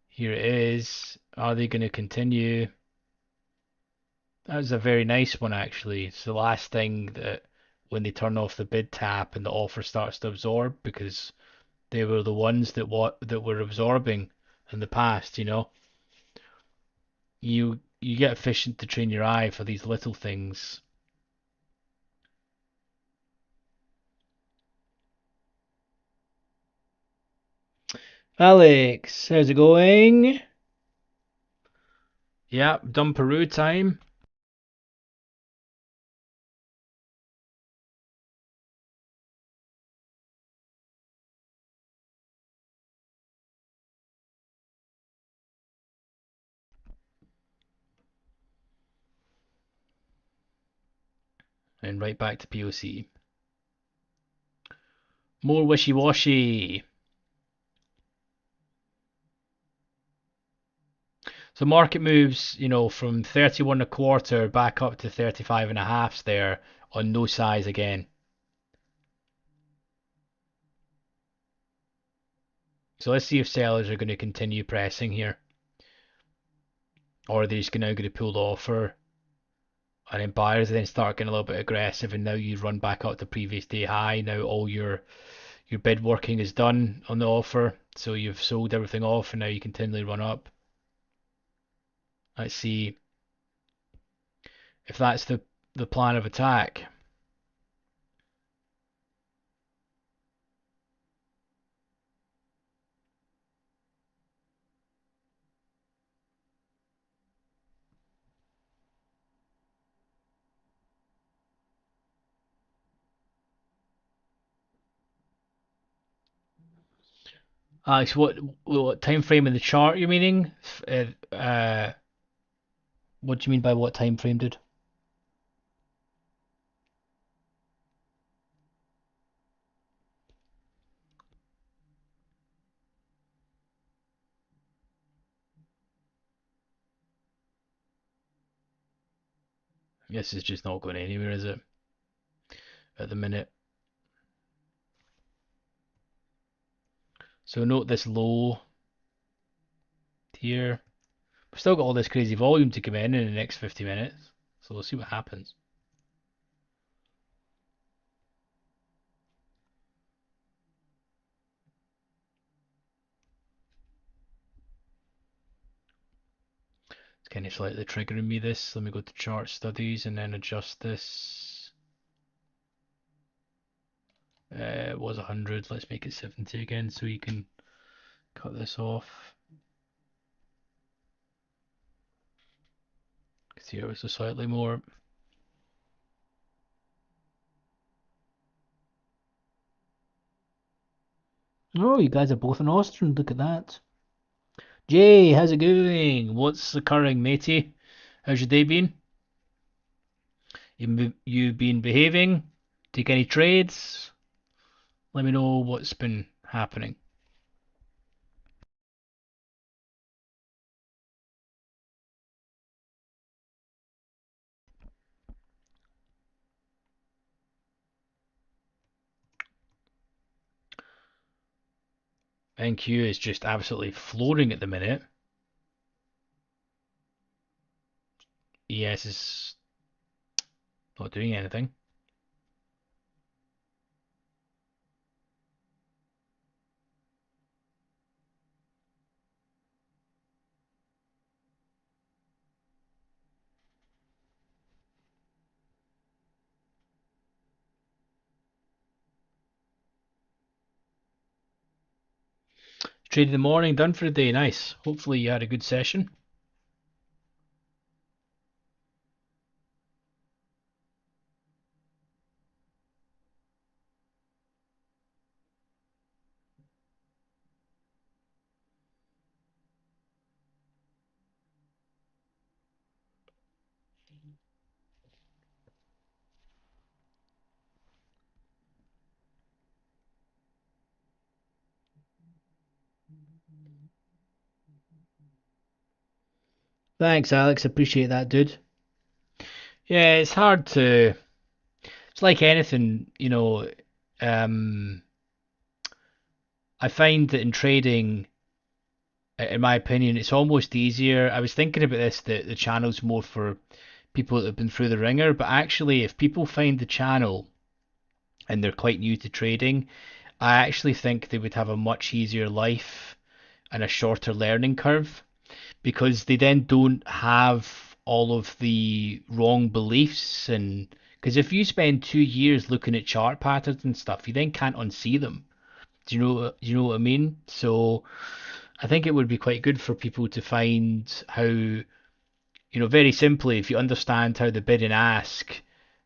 Here it is. Are they going to continue? That was a very nice one, actually. It's the last thing that when they turn off the bid tap and the offer starts to absorb, because they were the ones that were absorbing in the past. You get efficient to train your eye for these little things. Alex, how's it going? Yeah, done Peru time. And right back to POC. More wishy-washy. So market moves, from 31 a quarter back up to 35 and a halves there on no size again. So let's see if sellers are going to continue pressing here. Or are they just now going to pull the offer? And then buyers then start getting a little bit aggressive, and now you run back up to previous day high. Now all your bid working is done on the offer, so you've sold everything off, and now you continually run up. Let's see if that's the plan of attack. Alex, what time frame in the chart you're meaning? What do you mean by what time frame, dude? This is just not going anywhere, is it? At the minute. So note this low here. We've still got all this crazy volume to come in the next 50 minutes. So we'll see what happens. It's kind of slightly triggering me this. Let me go to chart studies and then adjust this. It was 100. Let's make it 70 again so you can cut this off. See, it was slightly more. Oh, you guys are both in Austrian. Look at that. Jay, how's it going? What's occurring, matey? How's your day been? You been behaving? Take any trades? Let me know what's been happening. NQ is just absolutely floating at the minute. ES is not doing anything. Trade in the morning, done for the day. Nice. Hopefully you had a good session. Thanks, Alex. Appreciate that, dude. Yeah, it's hard to. It's like anything, you know. Um, I find that in trading, in my opinion, it's almost easier. I was thinking about this that the channel's more for people that have been through the ringer, but actually, if people find the channel and they're quite new to trading, I actually think they would have a much easier life and a shorter learning curve because they then don't have all of the wrong beliefs. And because if you spend 2 years looking at chart patterns and stuff, you then can't unsee them. Do you know what I mean? So I think it would be quite good for people to find how, very simply, if you understand how the bid and ask,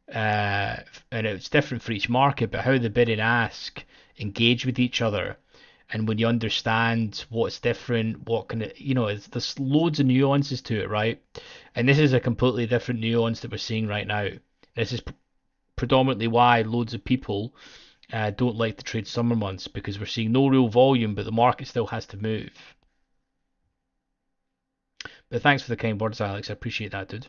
and it's different for each market, but how the bid and ask engage with each other. And when you understand what's different, what can it, there's loads of nuances to it, right? And this is a completely different nuance that we're seeing right now. This is predominantly why loads of people don't like to trade summer months because we're seeing no real volume, but the market still has to move. But thanks for the kind words, Alex. I appreciate that, dude.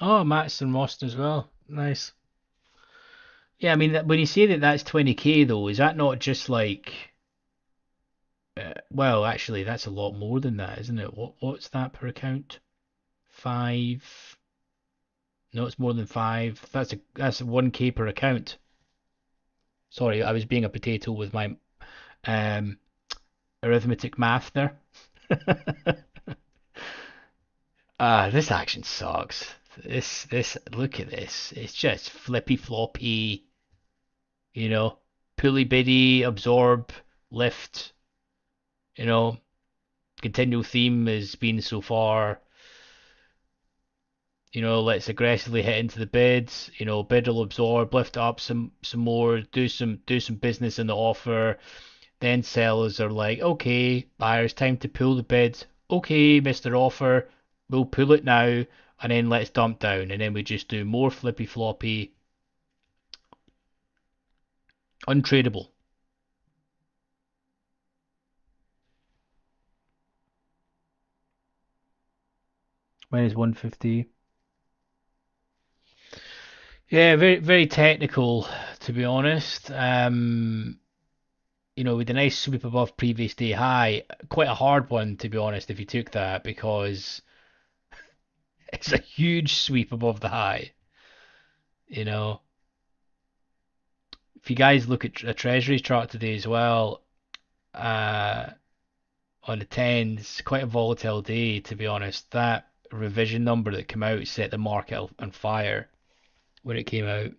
Oh, Matt's and Moston as well. Nice. Yeah, I mean, when you say that that's 20k though, is that not just like, well, actually, that's a lot more than that, isn't it? What's that per account? Five? No, it's more than five. That's 1k per account. Sorry, I was being a potato with my um arithmetic math there. This action sucks. This look at this. It's just flippy floppy, you know, pulley biddy, absorb, lift, you know. Continual theme has been so far, let's aggressively hit into the bids, bid will absorb, lift up some more, do some business in the offer. Then sellers are like, okay, buyers, time to pull the bid. Okay, Mr. Offer, we'll pull it now, and then let's dump down, and then we just do more flippy floppy, untradable. When is 150? Yeah, very very technical to be honest. With a nice sweep above previous day high, quite a hard one to be honest if you took that because it's a huge sweep above the high. You know, if you guys look at a treasury chart today as well, uh, on the tens, quite a volatile day to be honest. That revision number that came out set the market on fire when it came out.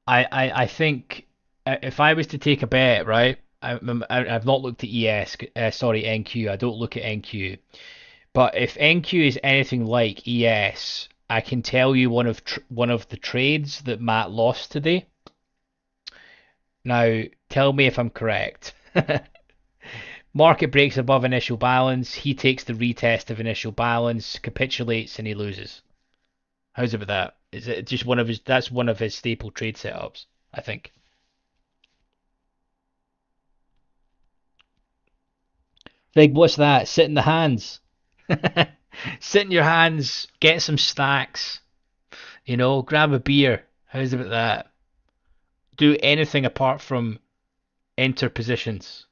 I think if I was to take a bet, right? I've not looked at ES, sorry, NQ. I don't look at NQ. But if NQ is anything like ES, I can tell you one of the trades that Matt lost today. Now, tell me if I'm correct. Market breaks above initial balance. He takes the retest of initial balance, capitulates, and he loses. How's about that? Is it just one of his? That's one of his staple trade setups, I think. Like, what's that? Sit in the hands. Sit in your hands, get some stacks, grab a beer. How's about that? Do anything apart from enter positions.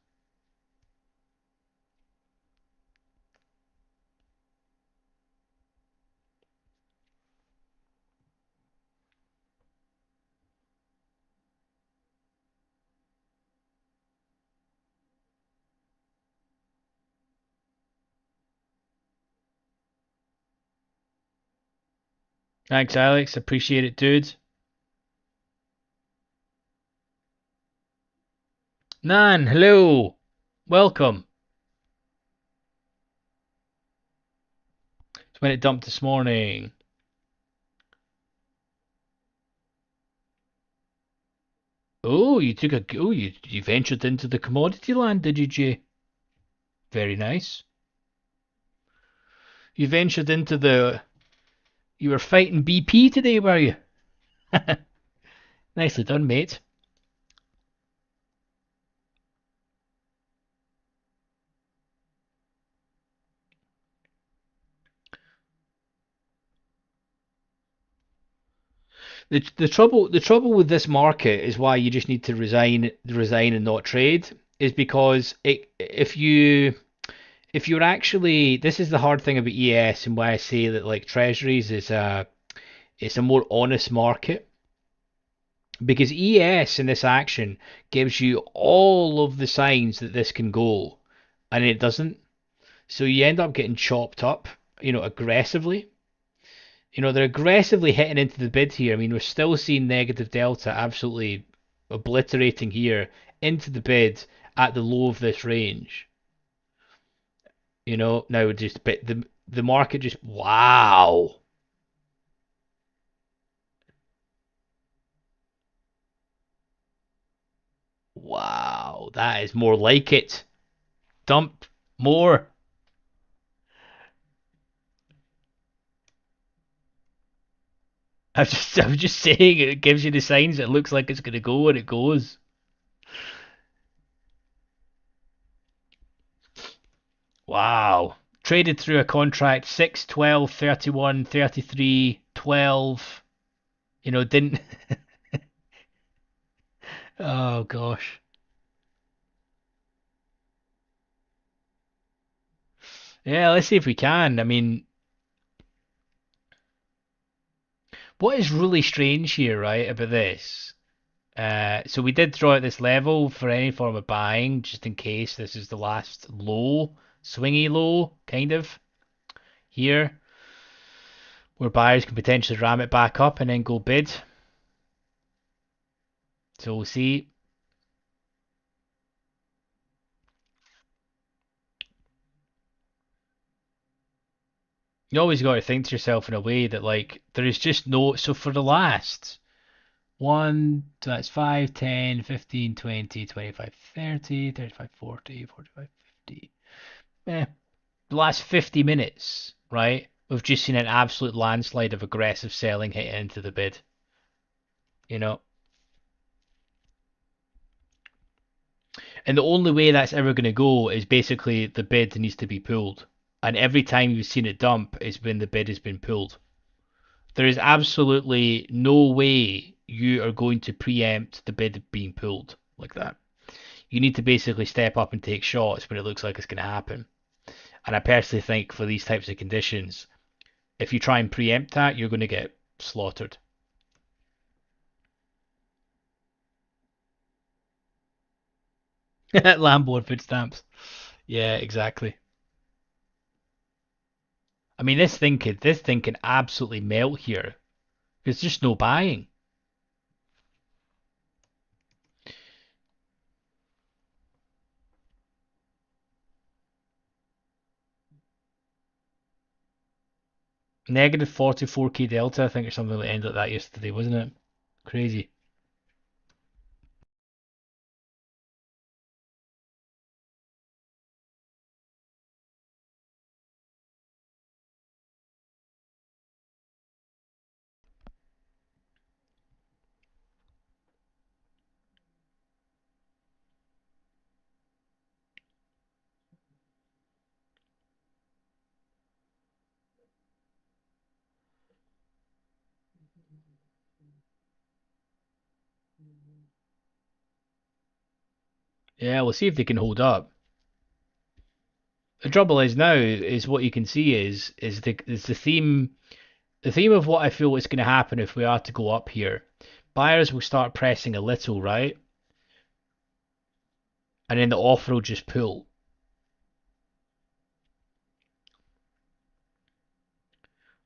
Thanks, Alex. Appreciate it, dude. Nan, hello. Welcome. It's when it dumped this morning. Oh, you took a oh you ventured into the commodity land, did you, Jay? Very nice. You ventured into the. You were fighting BP today, were you? Nicely done, mate. The trouble with this market is why you just need to resign and not trade is because if you're actually this is the hard thing about ES and why I say that like treasuries is it's a more honest market because ES in this action gives you all of the signs that this can go and it doesn't, so you end up getting chopped up, aggressively. They're aggressively hitting into the bid here. I mean, we're still seeing negative delta absolutely obliterating here into the bid at the low of this range. Now just but the market just wow. Wow, that is more like it. Dump more. I'm just saying it gives you the signs it looks like it's gonna go and it goes. Wow. Traded through a contract 6, 12, 31, 33, 12. Didn't. Oh gosh. Yeah, let's see if we can. I mean, what is really strange here, right, about this? So we did draw at this level for any form of buying, just in case this is the last low, swingy low, kind of, here, where buyers can potentially ram it back up and then go bid. So we'll see. You always got to think to yourself in a way that, like, there is just no. So for the last one, that's 5, 10, 15, 20, 25, 30, 35, 40, 45, 50. The last 50 minutes, right? We've just seen an absolute landslide of aggressive selling hit into the bid. You know, and the only way that's ever going to go is basically the bid needs to be pulled. And every time you've seen it dump is when the bid has been pulled. There is absolutely no way you are going to preempt the bid being pulled like that. You need to basically step up and take shots when it looks like it's going to happen. And I personally think for these types of conditions, if you try and preempt that, you're going to get slaughtered. Lambo and food stamps. Yeah, exactly. I mean, this thing can absolutely melt here. There's just no buying. Negative 44k delta, I think, or something like ended like that yesterday, wasn't it? Crazy. Yeah, we'll see if they can hold up. The trouble is now is what you can see is the theme of what I feel is going to happen if we are to go up here. Buyers will start pressing a little, right? And then the offer will just pull.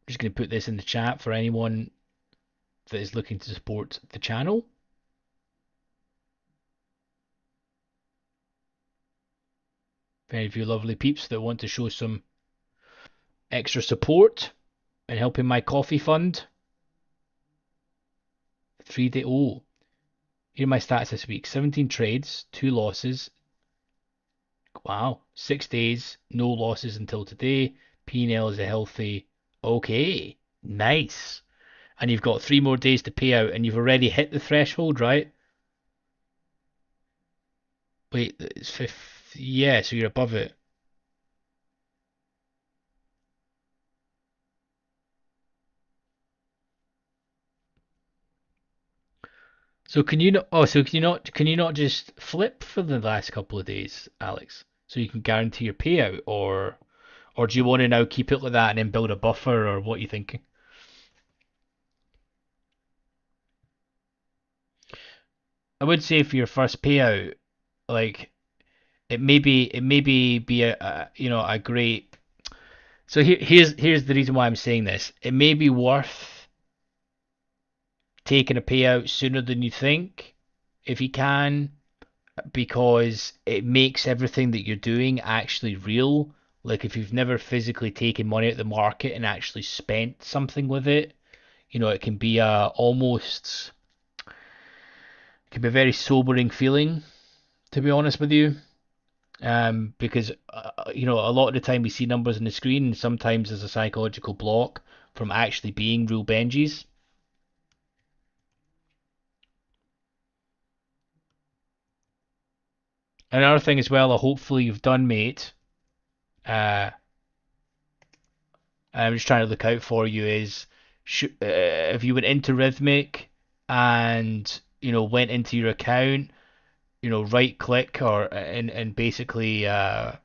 I'm just going to put this in the chat for anyone that is looking to support the channel. Very few lovely peeps that want to show some extra support and helping my coffee fund. 3 day. Oh, Here are my stats this week: 17 trades, 2 losses. Wow, 6 days, no losses until today. P&L is a healthy. Okay, nice. And you've got 3 more days to pay out, and you've already hit the threshold, right? Wait, it's 50. Yeah, so you're above it. So can you not? Oh, so can you not? Can you not just flip for the last couple of days, Alex? So you can guarantee your payout, or do you want to now keep it like that and then build a buffer, or what are you thinking? I would say for your first payout, like it maybe be a great. So here's the reason why I'm saying this. It may be worth taking a payout sooner than you think, if you can, because it makes everything that you're doing actually real. Like if you've never physically taken money out of the market and actually spent something with it, it can be a very sobering feeling, to be honest with you. Because a lot of the time we see numbers on the screen, and sometimes there's a psychological block from actually being real Benjis. Another thing as well, hopefully you've done, mate. Uh, I'm just trying to look out for you. Is if you went into Rhythmic and went into your account, right click and basically adjust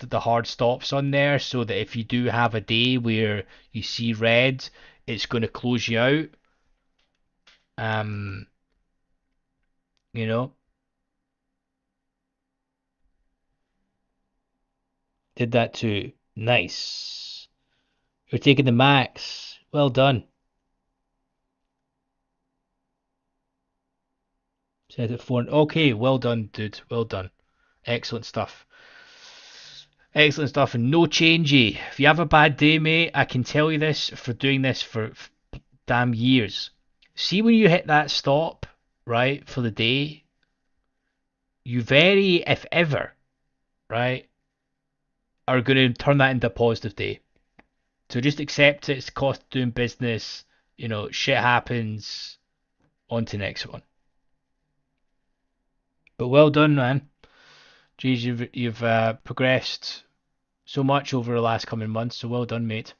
the hard stops on there so that if you do have a day where you see red, it's going to close you out. Um, you know, did that too. Nice. You're taking the max. Well done. Set it for okay. Well done, dude. Well done. Excellent stuff. Excellent stuff. And no changey. If you have a bad day, mate, I can tell you this for doing this for damn years. See when you hit that stop, right, for the day, you very, if ever, right, are going to turn that into a positive day. So just accept it. It's the cost of doing business. Shit happens. On to the next one. But well done, man. Geez, you've progressed so much over the last coming months. So well done, mate.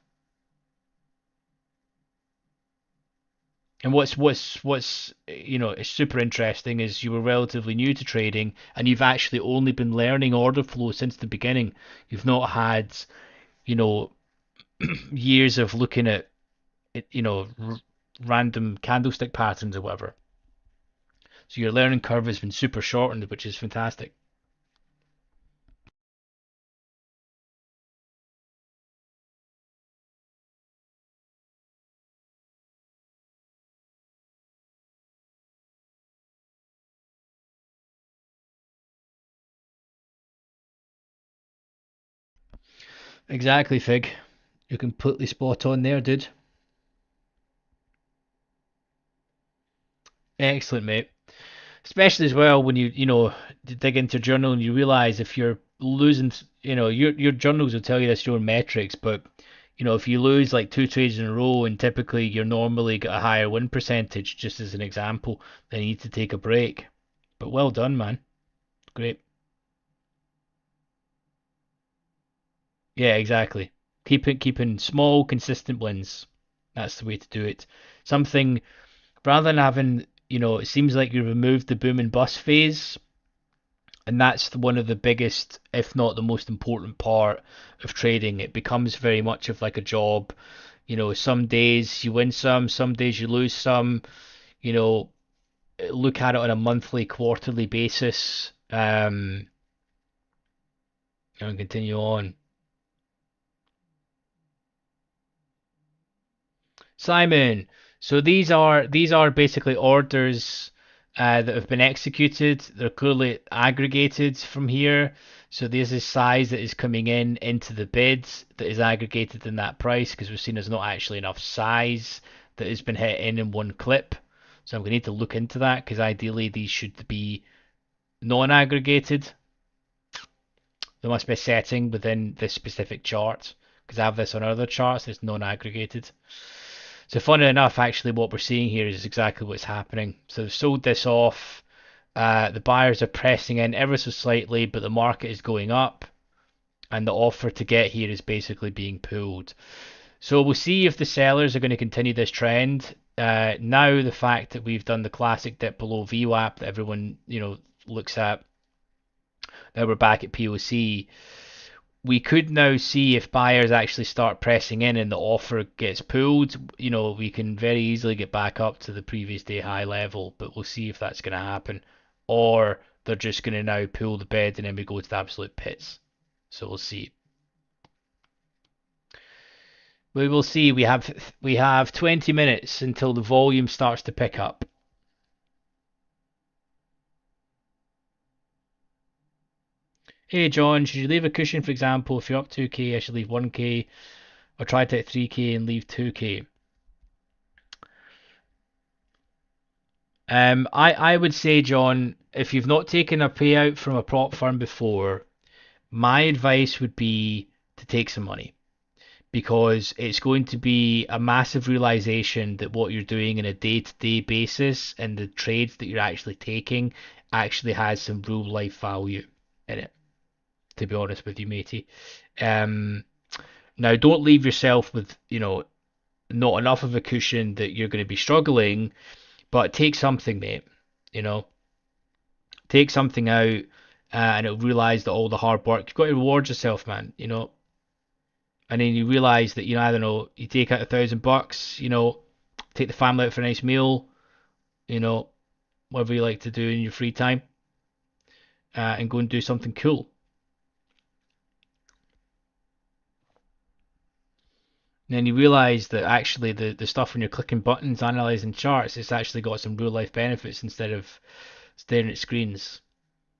And what's is super interesting is you were relatively new to trading, and you've actually only been learning order flow since the beginning. You've not had you know years of looking at random candlestick patterns or whatever. So your learning curve has been super shortened, which is fantastic. Exactly, Fig. You're completely spot on there, dude. Excellent, mate. Especially as well when you dig into your journal and you realize if you're losing, your journals will tell you this your metrics, but if you lose like 2 trades in a row and typically you're normally got a higher win percentage, just as an example, then you need to take a break. But well done, man. Great. Yeah, exactly. Keeping small, consistent wins. That's the way to do it. Something rather than having, it seems like you removed the boom and bust phase, and that's one of the biggest, if not the most important part of trading. It becomes very much of like a job. Some days you win some days you lose some. You know, look at it on a monthly, quarterly basis, and continue on. Simon, so these are basically orders that have been executed. They're clearly aggregated from here. So this is size that is coming into the bids that is aggregated in that price because we've seen there's not actually enough size that has been hit in one clip. So I'm going to need to look into that because ideally these should be non-aggregated. There must be a setting within this specific chart because I have this on other charts that's non-aggregated. So funny enough, actually what we're seeing here is exactly what's happening. So they've sold this off. The buyers are pressing in ever so slightly, but the market is going up and the offer to get here is basically being pulled. So we'll see if the sellers are going to continue this trend. Now the fact that we've done the classic dip below VWAP that everyone looks at, now we're back at POC. We could now see if buyers actually start pressing in and the offer gets pulled. We can very easily get back up to the previous day high level, but we'll see if that's going to happen. Or they're just going to now pull the bed and then we go to the absolute pits. So we'll see. We will see. We have 20 minutes until the volume starts to pick up. Hey John, should you leave a cushion, for example, if you're up 2k, I should leave 1k, or try to hit 3k and leave 2k? I would say, John, if you've not taken a payout from a prop firm before, my advice would be to take some money because it's going to be a massive realization that what you're doing on a day-to-day basis and the trades that you're actually taking actually has some real life value in it, to be honest with you, matey. Now, don't leave yourself with, not enough of a cushion that you're going to be struggling, but take something, mate. Take something out and it'll realize that all the hard work, you've got to reward yourself, man, and then you realize that, I don't know, you take out $1,000, take the family out for a nice meal, whatever you like to do in your free time, and go and do something cool. And then you realize that actually the stuff when you're clicking buttons, analyzing charts, it's actually got some real life benefits instead of staring at screens.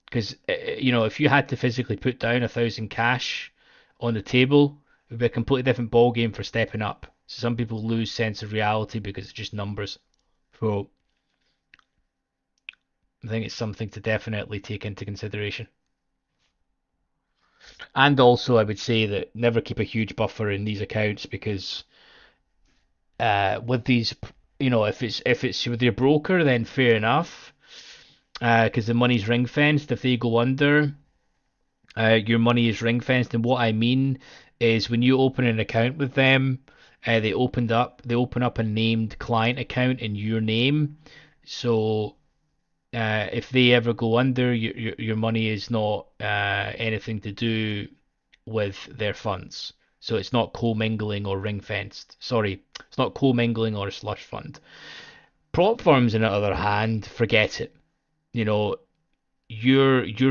Because, if you had to physically put down 1,000 cash on the table, it would be a completely different ball game for stepping up. So some people lose sense of reality because it's just numbers. So I think it's something to definitely take into consideration. And also, I would say that never keep a huge buffer in these accounts because with these, if it's with your broker, then fair enough, because the money's ring fenced. If they go under, your money is ring fenced. And what I mean is when you open an account with them, they open up a named client account in your name. So if they ever go under, your money is not anything to do with their funds. So it's not commingling or ring fenced. Sorry, it's not commingling or a slush fund. Prop firms, on the other hand, forget it. Your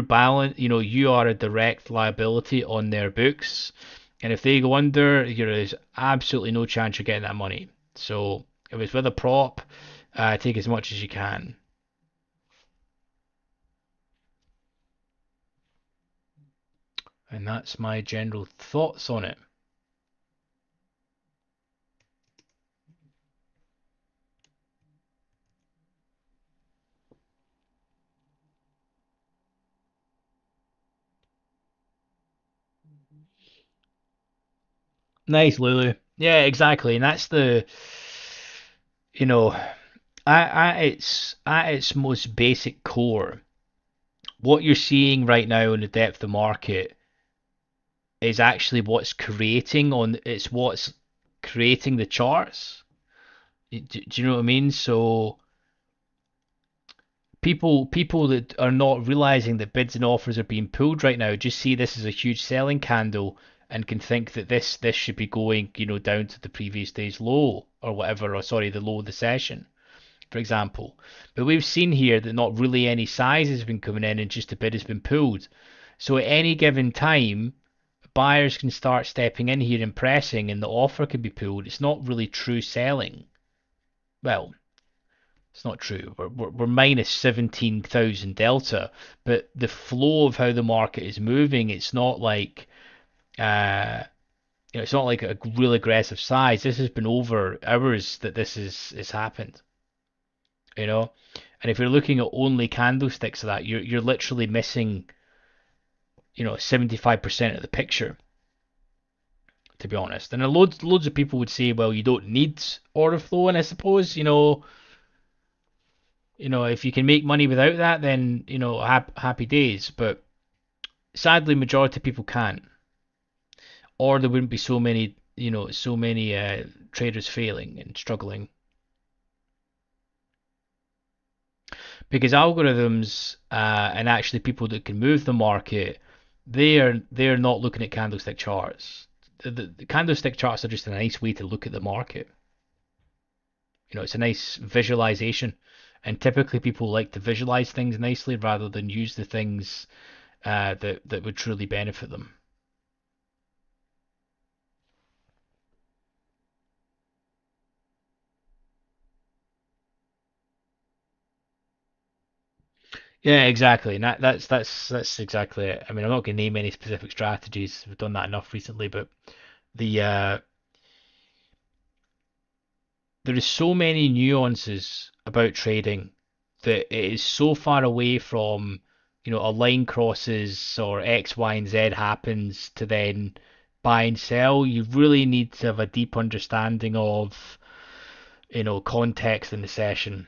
balance, you are a direct liability on their books, and if they go under, there's absolutely no chance you're getting that money. So if it's with a prop, take as much as you can. And that's my general thoughts on it. Nice, Lulu. Yeah, exactly. And that's the, you know, at its most basic core, what you're seeing right now in the depth of market is actually what's creating the charts. Do you know what I mean? So people that are not realizing that bids and offers are being pulled right now just see this as a huge selling candle and can think that this should be going, down to the previous day's low or whatever, or sorry, the low of the session, for example. But we've seen here that not really any size has been coming in and just a bid has been pulled. So at any given time, buyers can start stepping in here and pressing and the offer can be pulled. It's not really true selling. Well, it's not true. We're minus 17,000 delta, but the flow of how the market is moving, it's not like It's not like a real aggressive size. This has been over hours that this is happened. You know, and if you're looking at only candlesticks of that, you're literally missing 75% of the picture, to be honest. And loads of people would say, well, you don't need order flow, and I suppose if you can make money without that, then happy days. But sadly, majority of people can't, or there wouldn't be so many traders failing and struggling because algorithms and actually people that can move the market, they're not looking at candlestick charts. The candlestick charts are just a nice way to look at the market. It's a nice visualization, and typically people like to visualize things nicely rather than use the things that would truly benefit them. Yeah, exactly. And that's exactly it. I mean, I'm not going to name any specific strategies. We've done that enough recently, but the there is so many nuances about trading that it is so far away from, a line crosses or X, Y, and Z happens to then buy and sell. You really need to have a deep understanding of, context in the session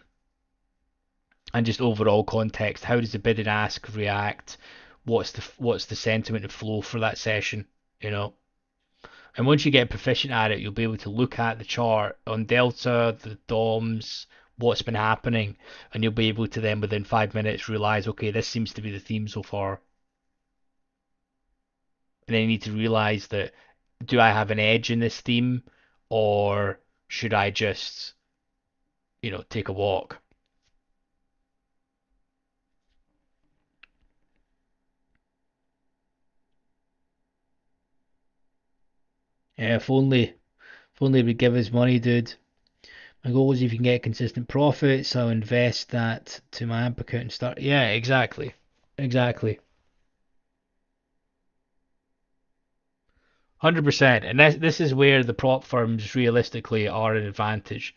and just overall context. How does the bid and ask react? What's the sentiment and flow for that session? You know, and once you get proficient at it, you'll be able to look at the chart on Delta, the DOMs, what's been happening, and you'll be able to then within 5 minutes realize, okay, this seems to be the theme so far. And then you need to realize that, do I have an edge in this theme, or should I just, take a walk? Yeah, if only we give us money, dude. My goal is if you can get consistent profits, I'll invest that to my AMP account and start. Yeah, exactly. Exactly. 100%. And this is where the prop firms realistically are an advantage.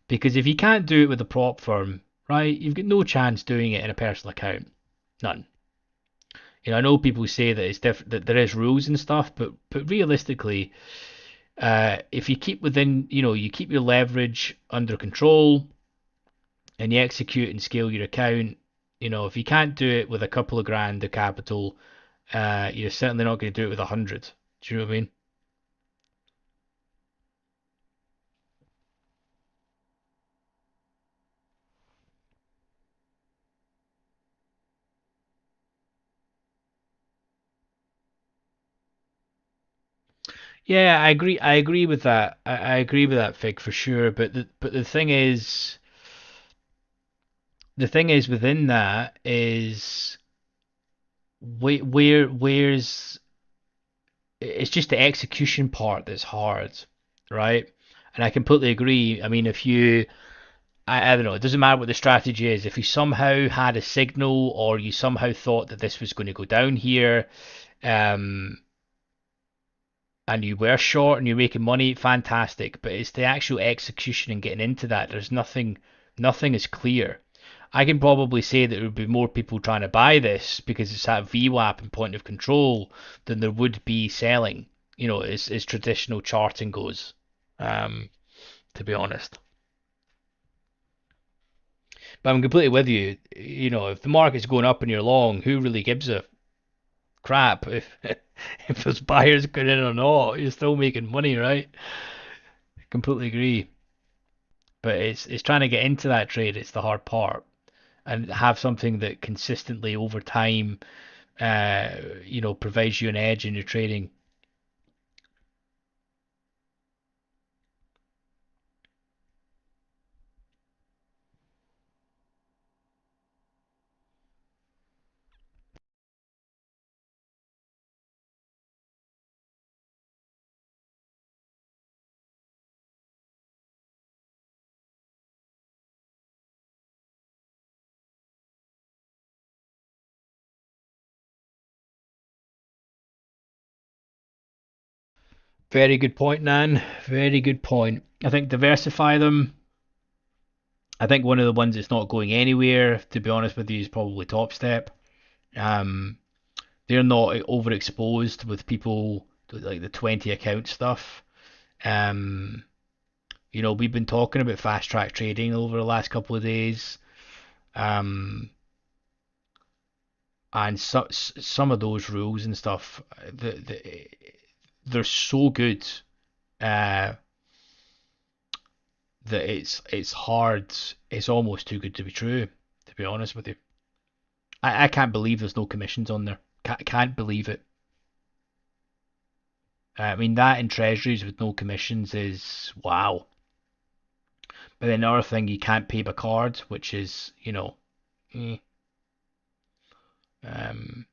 Because if you can't do it with a prop firm, right, you've got no chance doing it in a personal account. None. I know people say that it's different, that there is rules and stuff, but realistically, if you keep within, you keep your leverage under control and you execute and scale your account, if you can't do it with a couple of grand of capital, you're certainly not going to do it with 100. Do you know what I mean? Yeah, I agree. I agree with that. I agree with that, Fig, for sure. But the thing is within that is where's it's just the execution part that's hard, right? And I completely agree. I mean, if you I don't know, it doesn't matter what the strategy is. If you somehow had a signal or you somehow thought that this was going to go down here, um, and you were short and you're making money, fantastic. But it's the actual execution and getting into that. There's nothing is clear. I can probably say that there would be more people trying to buy this because it's at VWAP and point of control than there would be selling, as traditional charting goes, um, to be honest. But I'm completely with you. If the market's going up and you're long, who really gives a crap if if those buyers get in or not? You're still making money, right? Completely agree. But it's trying to get into that trade. It's the hard part, and have something that consistently over time, provides you an edge in your trading. Very good point, Nan. Very good point. I think diversify them. I think one of the ones that's not going anywhere, to be honest with you, is probably Top Step. Um, they're not overexposed with people like the 20 account stuff. Um, we've been talking about fast track trading over the last couple of days. Um, and some of those rules and stuff, they're so good uh, that it's hard. It's almost too good to be true, to be honest with you. I can't believe there's no commissions on there. Can't believe it. I mean, that in treasuries with no commissions is wow. But then another thing, you can't pay by card, which is, eh. Um,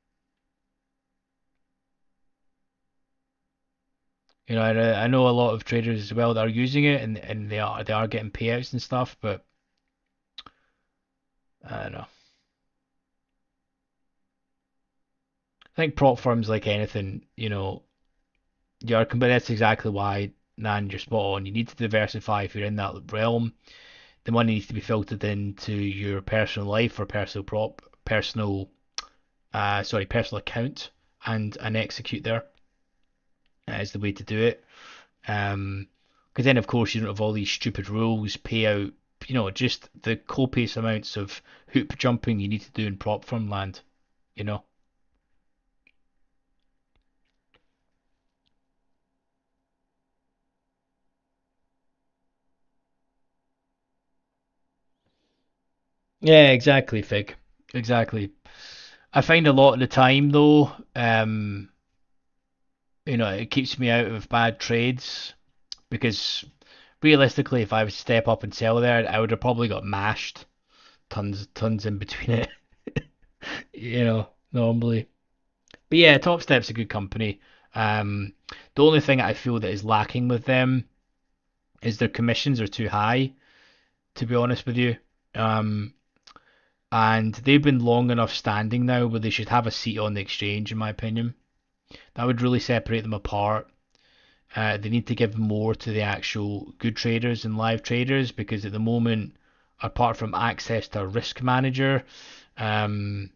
I know a lot of traders as well that are using it, and they are getting payouts and stuff, but I don't know. I think prop firms like anything, but that's exactly why, Nan, you're spot on. You need to diversify if you're in that realm. The money needs to be filtered into your personal life or personal account and execute there. That is the way to do it. Because then, of course, you don't have all these stupid rules, payout, just the copious amounts of hoop jumping you need to do in prop firm land, you know. Yeah, exactly, Fig. Exactly. I find a lot of the time though, it keeps me out of bad trades because realistically, if I was to step up and sell there, I would have probably got mashed tons in between it, normally. But yeah, Top Step's a good company. The only thing I feel that is lacking with them is their commissions are too high, to be honest with you. Um, and they've been long enough standing now where they should have a seat on the exchange, in my opinion. That would really separate them apart. They need to give more to the actual good traders and live traders because at the moment, apart from access to a risk manager, um,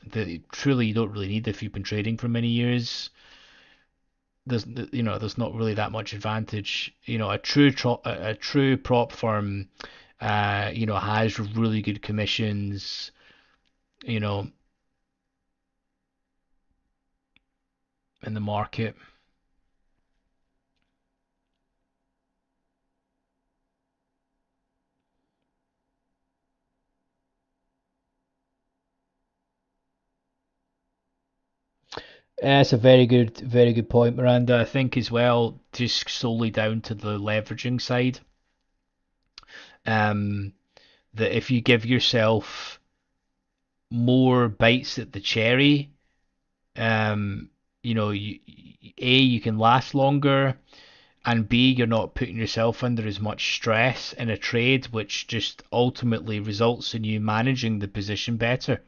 that truly you don't really need if you've been trading for many years. There's not really that much advantage. A true prop firm, has really good commissions. You know, in the market. That's a very good point, Miranda. I think as well, just solely down to the leveraging side. Um, that if you give yourself more bites at the cherry, um, you can last longer, and B, you're not putting yourself under as much stress in a trade, which just ultimately results in you managing the position better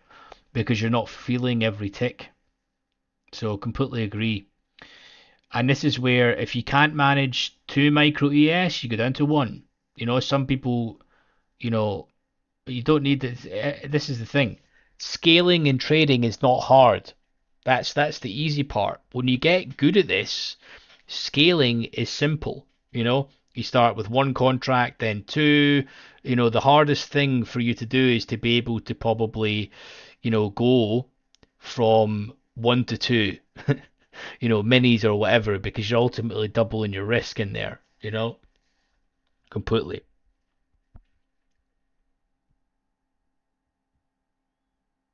because you're not feeling every tick. So completely agree. And this is where if you can't manage two micro ES, you go down to one. Some people, you know, you don't need this. This is the thing. Scaling in trading is not hard. That's the easy part. When you get good at this, scaling is simple. You start with one contract, then two. The hardest thing for you to do is to be able to probably, go from one to two, minis or whatever, because you're ultimately doubling your risk in there, completely.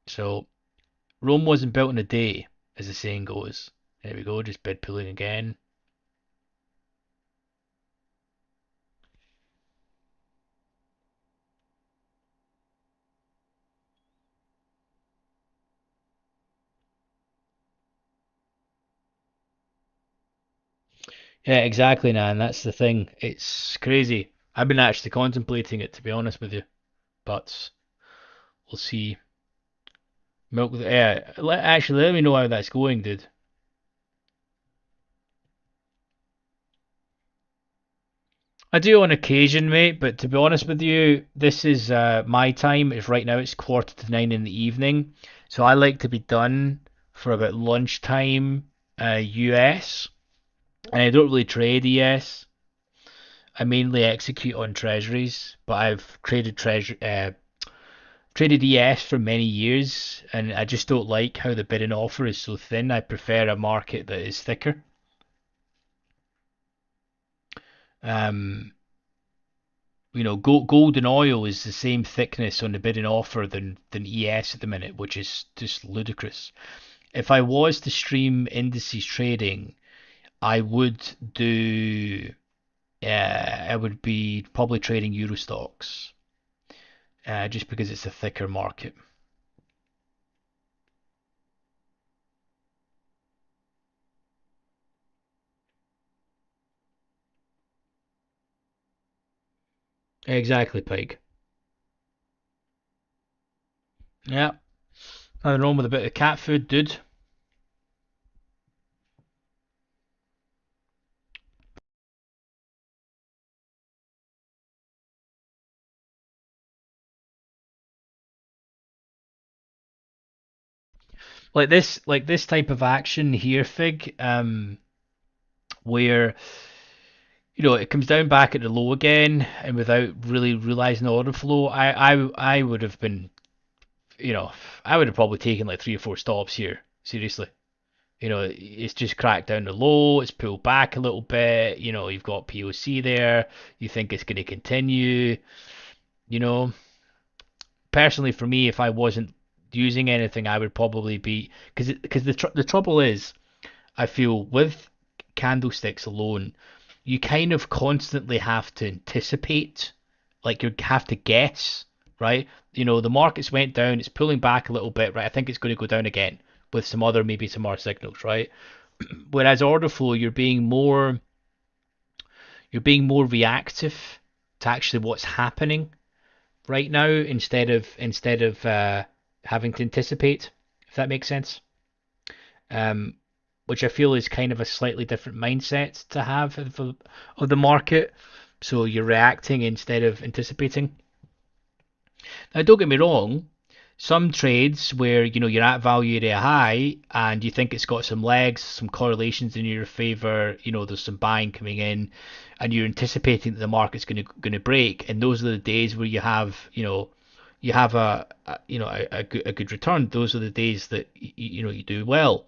So Rome wasn't built in a day, as the saying goes. There we go, just bid pulling again. Yeah, exactly, Nan. That's the thing. It's crazy. I've been actually contemplating it, to be honest with you, but we'll see. Milk. Yeah, actually, let me know how that's going, dude. I do on occasion, mate, but to be honest with you, this is my time. It's right now. It's 8:45 in the evening, so I like to be done for about lunchtime, US, and I don't really trade ES. I mainly execute on treasuries, but I've traded ES for many years, and I just don't like how the bid and offer is so thin. I prefer a market that is thicker. Um, gold and oil is the same thickness on the bid and offer than ES at the minute, which is just ludicrous. If I was to stream indices trading, I would do. I would be probably trading Euro stocks, just because it's a thicker market. Exactly, Pike. Yeah, nothing wrong with a bit of cat food, dude. Like this type of action here, Fig, where it comes down back at the low again, and without really realizing the order flow, I would have been, you know, I would have probably taken like 3 or 4 stops here. Seriously, it's just cracked down the low, it's pulled back a little bit. You've got POC there. You think it's going to continue. You know, Personally for me, if I wasn't using anything, I would probably be because the trouble is I feel with candlesticks alone, you kind of constantly have to anticipate, like you have to guess, right? The markets went down, it's pulling back a little bit, right? I think it's going to go down again with maybe some more signals, right? Whereas order flow, you're being more reactive to actually what's happening right now instead of having to anticipate, if that makes sense. um, which I feel is kind of a slightly different mindset to have of the market. So you're reacting instead of anticipating. Now, don't get me wrong. Some trades where you're at value area high and you think it's got some legs, some correlations in your favor. There's some buying coming in, and you're anticipating that the market's going to break. And those are the days where you have a good return. Those are the days that you do well.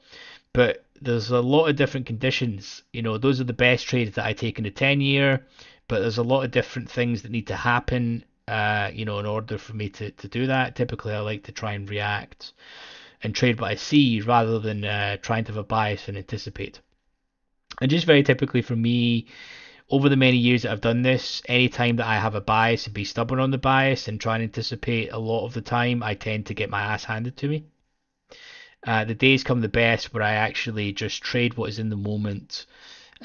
But there's a lot of different conditions. Those are the best trades that I take in the 10 year, but there's a lot of different things that need to happen, in order for me to do that. Typically, I like to try and react and trade what I see rather than trying to have a bias and anticipate. And just very typically for me, over the many years that I've done this, anytime that I have a bias and be stubborn on the bias and try and anticipate a lot of the time, I tend to get my ass handed to me. The days come the best where I actually just trade what is in the moment,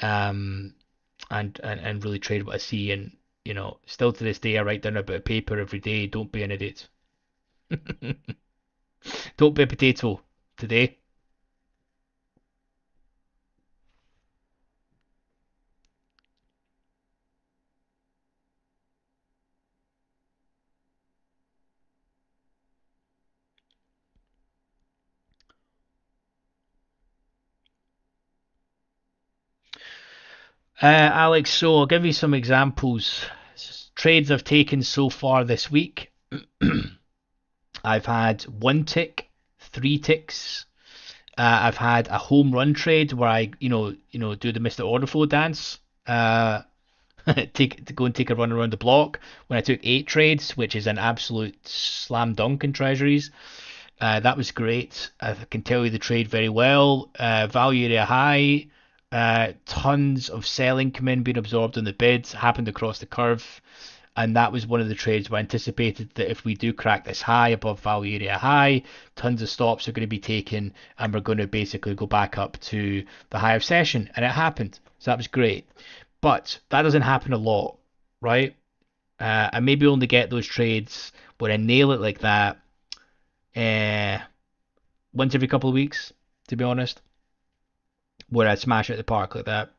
um, and really trade what I see. And still to this day, I write down a bit of paper every day. Don't be an idiot. Don't be a potato today. Alex, so I'll give you some examples. Trades I've taken so far this week. I've had one tick, three ticks. I've had a home run trade where I, do the Mr. Order Flow dance. To go and take a run around the block when I took 8 trades, which is an absolute slam dunk in treasuries. That was great. I can tell you the trade very well. Value area high. Tons of selling come in, being absorbed in the bids, happened across the curve. And that was one of the trades where I anticipated that if we do crack this high above value area high, tons of stops are going to be taken and we're going to basically go back up to the high of session. And it happened. So that was great. But that doesn't happen a lot, right? I maybe only get those trades when I nail it like that uh, once every couple of weeks, to be honest, where I smash it at the park like that.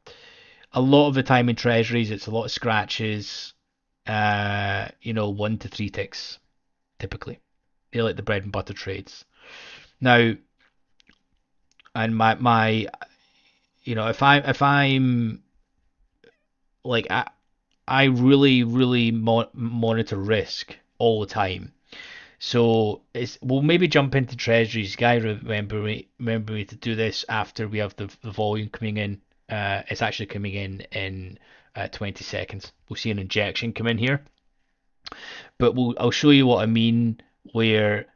a lot of the time in treasuries, it's a lot of scratches. 1 to 3 ticks typically. They're like the bread and butter trades. Now, and my if I'm like I really monitor risk all the time. So we'll maybe jump into treasuries. Guy, remember me to do this after we have the volume coming in. It's actually coming in 20 seconds. We'll see an injection come in here, but I'll show you what I mean. Where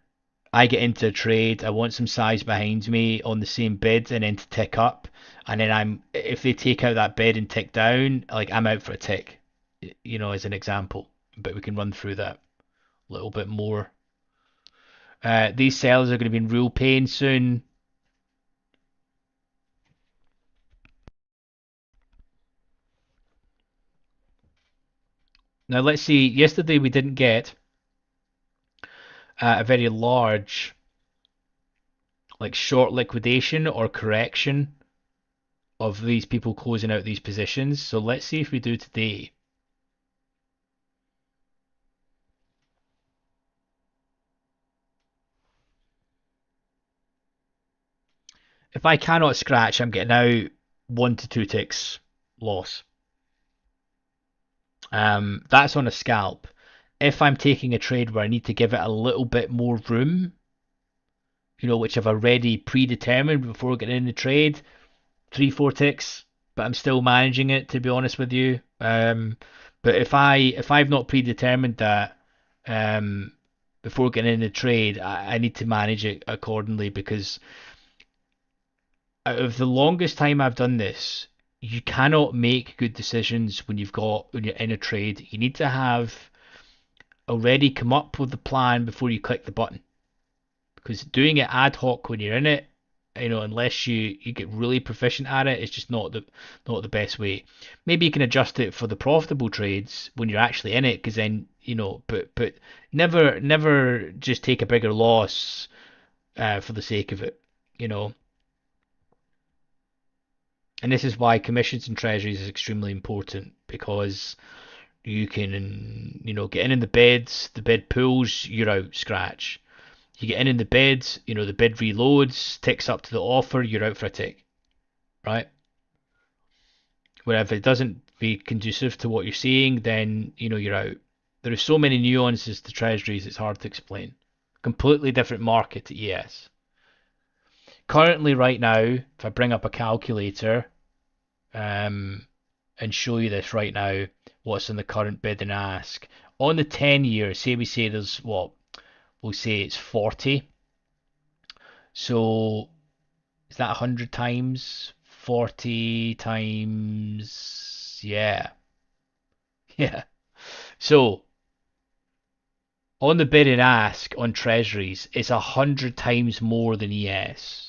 I get into a trade, I want some size behind me on the same bid, and then to tick up, and then if they take out that bid and tick down, like I'm out for a tick, as an example. But we can run through that a little bit more. These sellers are going to be in real pain soon. Now let's see. Yesterday we didn't get a very large, like short liquidation or correction of these people closing out these positions. So let's see if we do today. If I cannot scratch, I'm getting out 1 to 2 ticks loss. That's on a scalp. If I'm taking a trade where I need to give it a little bit more room, which I've already predetermined before getting in the trade, 3-4 ticks, but I'm still managing it, to be honest with you. But if I've not predetermined that before getting in the trade, I need to manage it accordingly, because out of the longest time I've done this, you cannot make good decisions when you're in a trade. You need to have already come up with the plan before you click the button, because doing it ad hoc when you're in it, unless you get really proficient at it, it's just not the best way. Maybe you can adjust it for the profitable trades when you're actually in it, because then but never just take a bigger loss for the sake of it. And this is why commissions and treasuries is extremely important, because you can, get in the bids, the bid pulls, you're out, scratch. You get in the bids, the bid reloads, ticks up to the offer, you're out for a tick, right? Where if it doesn't be conducive to what you're seeing, then, you're out. There are so many nuances to treasuries, it's hard to explain. Completely different market to ES. Currently, right now, if I bring up a calculator and show you this right now, what's in the current bid and ask. On the 10 year, say we say there's what? We'll say it's 40. So is that 100 times? 40 times, yeah. Yeah. So on the bid and ask on treasuries, it's 100 times more than ES.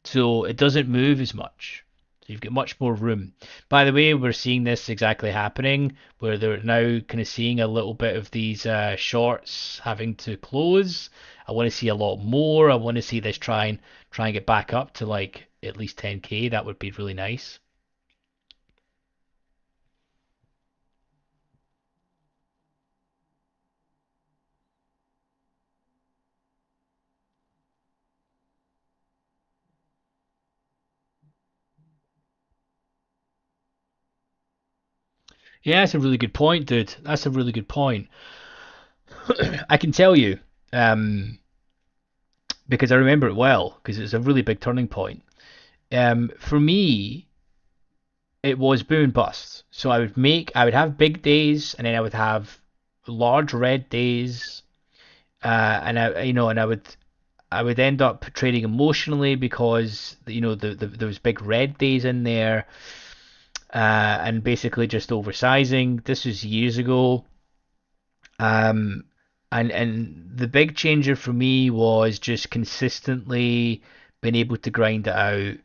So it doesn't move as much. So you've got much more room. By the way, we're seeing this exactly happening, where they're now kind of seeing a little bit of these shorts having to close. I want to see a lot more. I want to see this try and get back up to like at least 10k. That would be really nice. Yeah, that's a really good point, dude. That's a really good point. I can tell you, because I remember it well, because it's a really big turning point. For me, it was boom and bust. So I would have big days, and then I would have large red days, and I would end up trading emotionally, because there was big red days in there, and basically just oversizing. This was years ago. Um, and the big changer for me was just consistently being able to grind it out.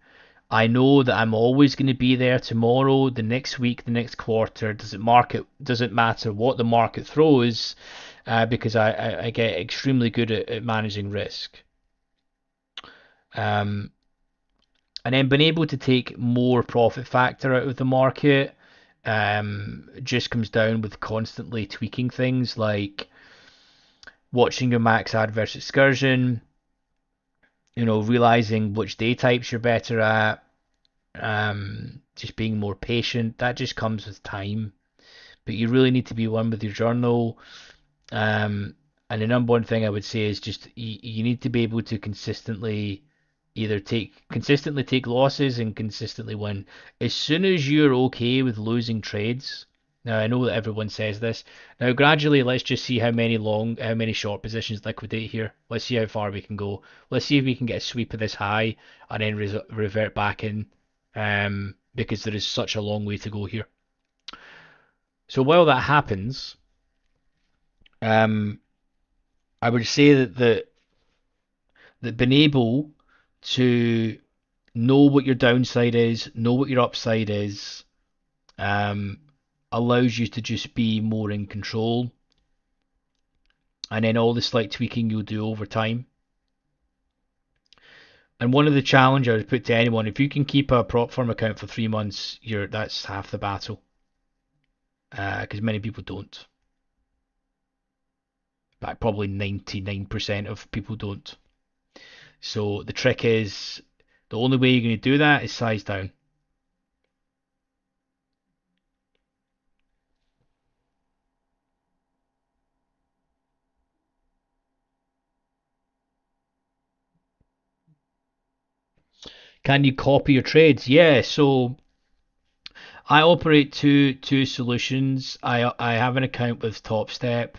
I know that I'm always going to be there tomorrow, the next week, the next quarter. Doesn't matter what the market throws, because I get extremely good at managing risk. Um, And then being able to take more profit factor out of the market just comes down with constantly tweaking things like watching your max adverse excursion, realizing which day types you're better at, just being more patient. That just comes with time. But you really need to be one with your journal. And the number one thing I would say is just you need to be able to consistently take losses and consistently win. As soon as you're okay with losing trades, now I know that everyone says this. Now gradually let's just see how many short positions liquidate here. Let's see how far we can go. Let's see if we can get a sweep of this high and then revert back in, because there is such a long way to go here. So while that happens, I would say that being able to know what your downside is, know what your upside is, allows you to just be more in control. And then all the slight tweaking you'll do over time. And one of the challenges I would put to anyone, if you can keep a prop firm account for 3 months, that's half the battle. Because many people don't. But probably 99% of people don't. So the trick is, the only way you're going to do that is size down. Can you copy your trades? Yeah, so I operate two solutions. I have an account with TopStep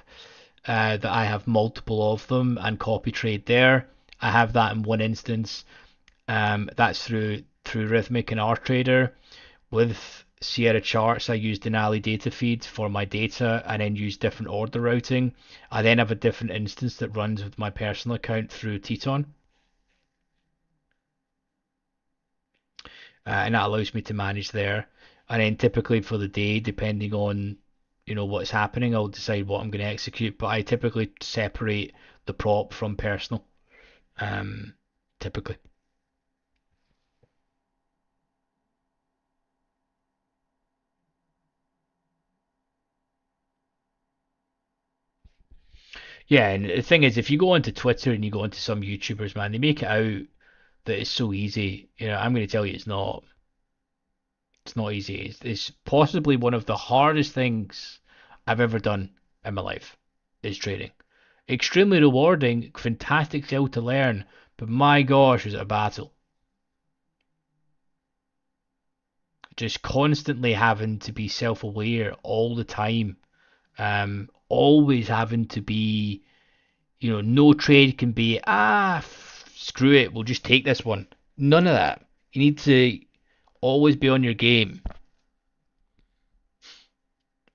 that I have multiple of them and copy trade there. I have that in one instance. That's through Rhythmic and RTrader. With Sierra Charts, I use Denali data feed for my data and then use different order routing. I then have a different instance that runs with my personal account through Teton. And that allows me to manage there. And then typically for the day, depending on what's happening, I'll decide what I'm going to execute. But I typically separate the prop from personal. Typically. Yeah, and the thing is, if you go onto Twitter and you go onto some YouTubers, man, they make it out that it's so easy. I'm going to tell you it's not. It's not easy. It's possibly one of the hardest things I've ever done in my life is trading. Extremely rewarding, fantastic skill to learn, but my gosh, was it a battle. Just constantly having to be self-aware all the time. Always having to be, no trade can be, screw it, we'll just take this one. None of that. You need to always be on your game.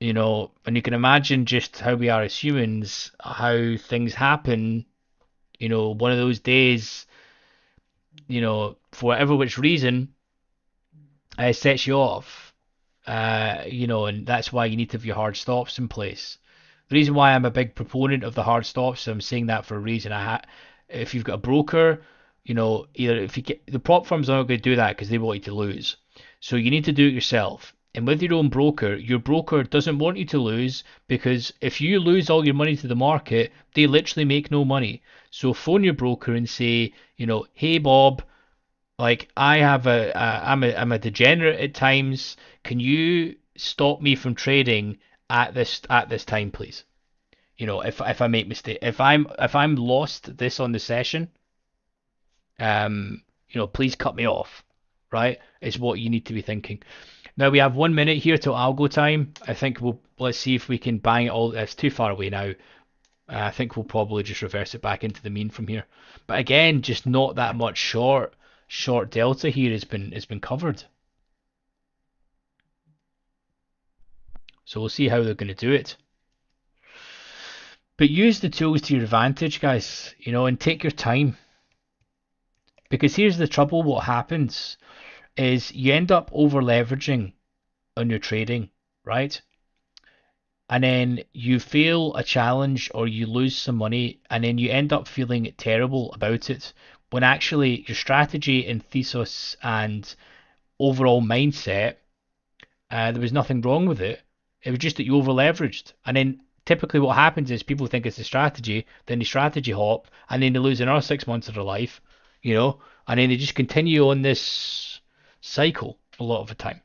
And you can imagine just how we are as humans, how things happen. One of those days, for whatever which reason, sets you off. And that's why you need to have your hard stops in place. The reason why I'm a big proponent of the hard stops, so I'm saying that for a reason. If you've got a broker, either if you get the prop firms are not going to do that because they want you to lose. So you need to do it yourself. And with your own broker, your broker doesn't want you to lose because if you lose all your money to the market, they literally make no money. So phone your broker and say, hey Bob, like I'm a degenerate at times. Can you stop me from trading at this time, please? If I make mistake, if I'm lost this on the session, please cut me off, right? Is what you need to be thinking. Now we have 1 minute here till algo time. I think let's see if we can bang it all. It's too far away now. I think we'll probably just reverse it back into the mean from here. But again, just not that much short delta here has been covered. So we'll see how they're going to do it. But use the tools to your advantage, guys, and take your time. Because here's the trouble, what happens is you end up over leveraging on your trading, right? And then you fail a challenge or you lose some money and then you end up feeling terrible about it when actually your strategy and thesis and overall mindset, there was nothing wrong with it. It was just that you over leveraged. And then typically what happens is people think it's a strategy, then they strategy hop, and then they lose another 6 months of their life, you know, and then they just continue on this cycle a lot of the time.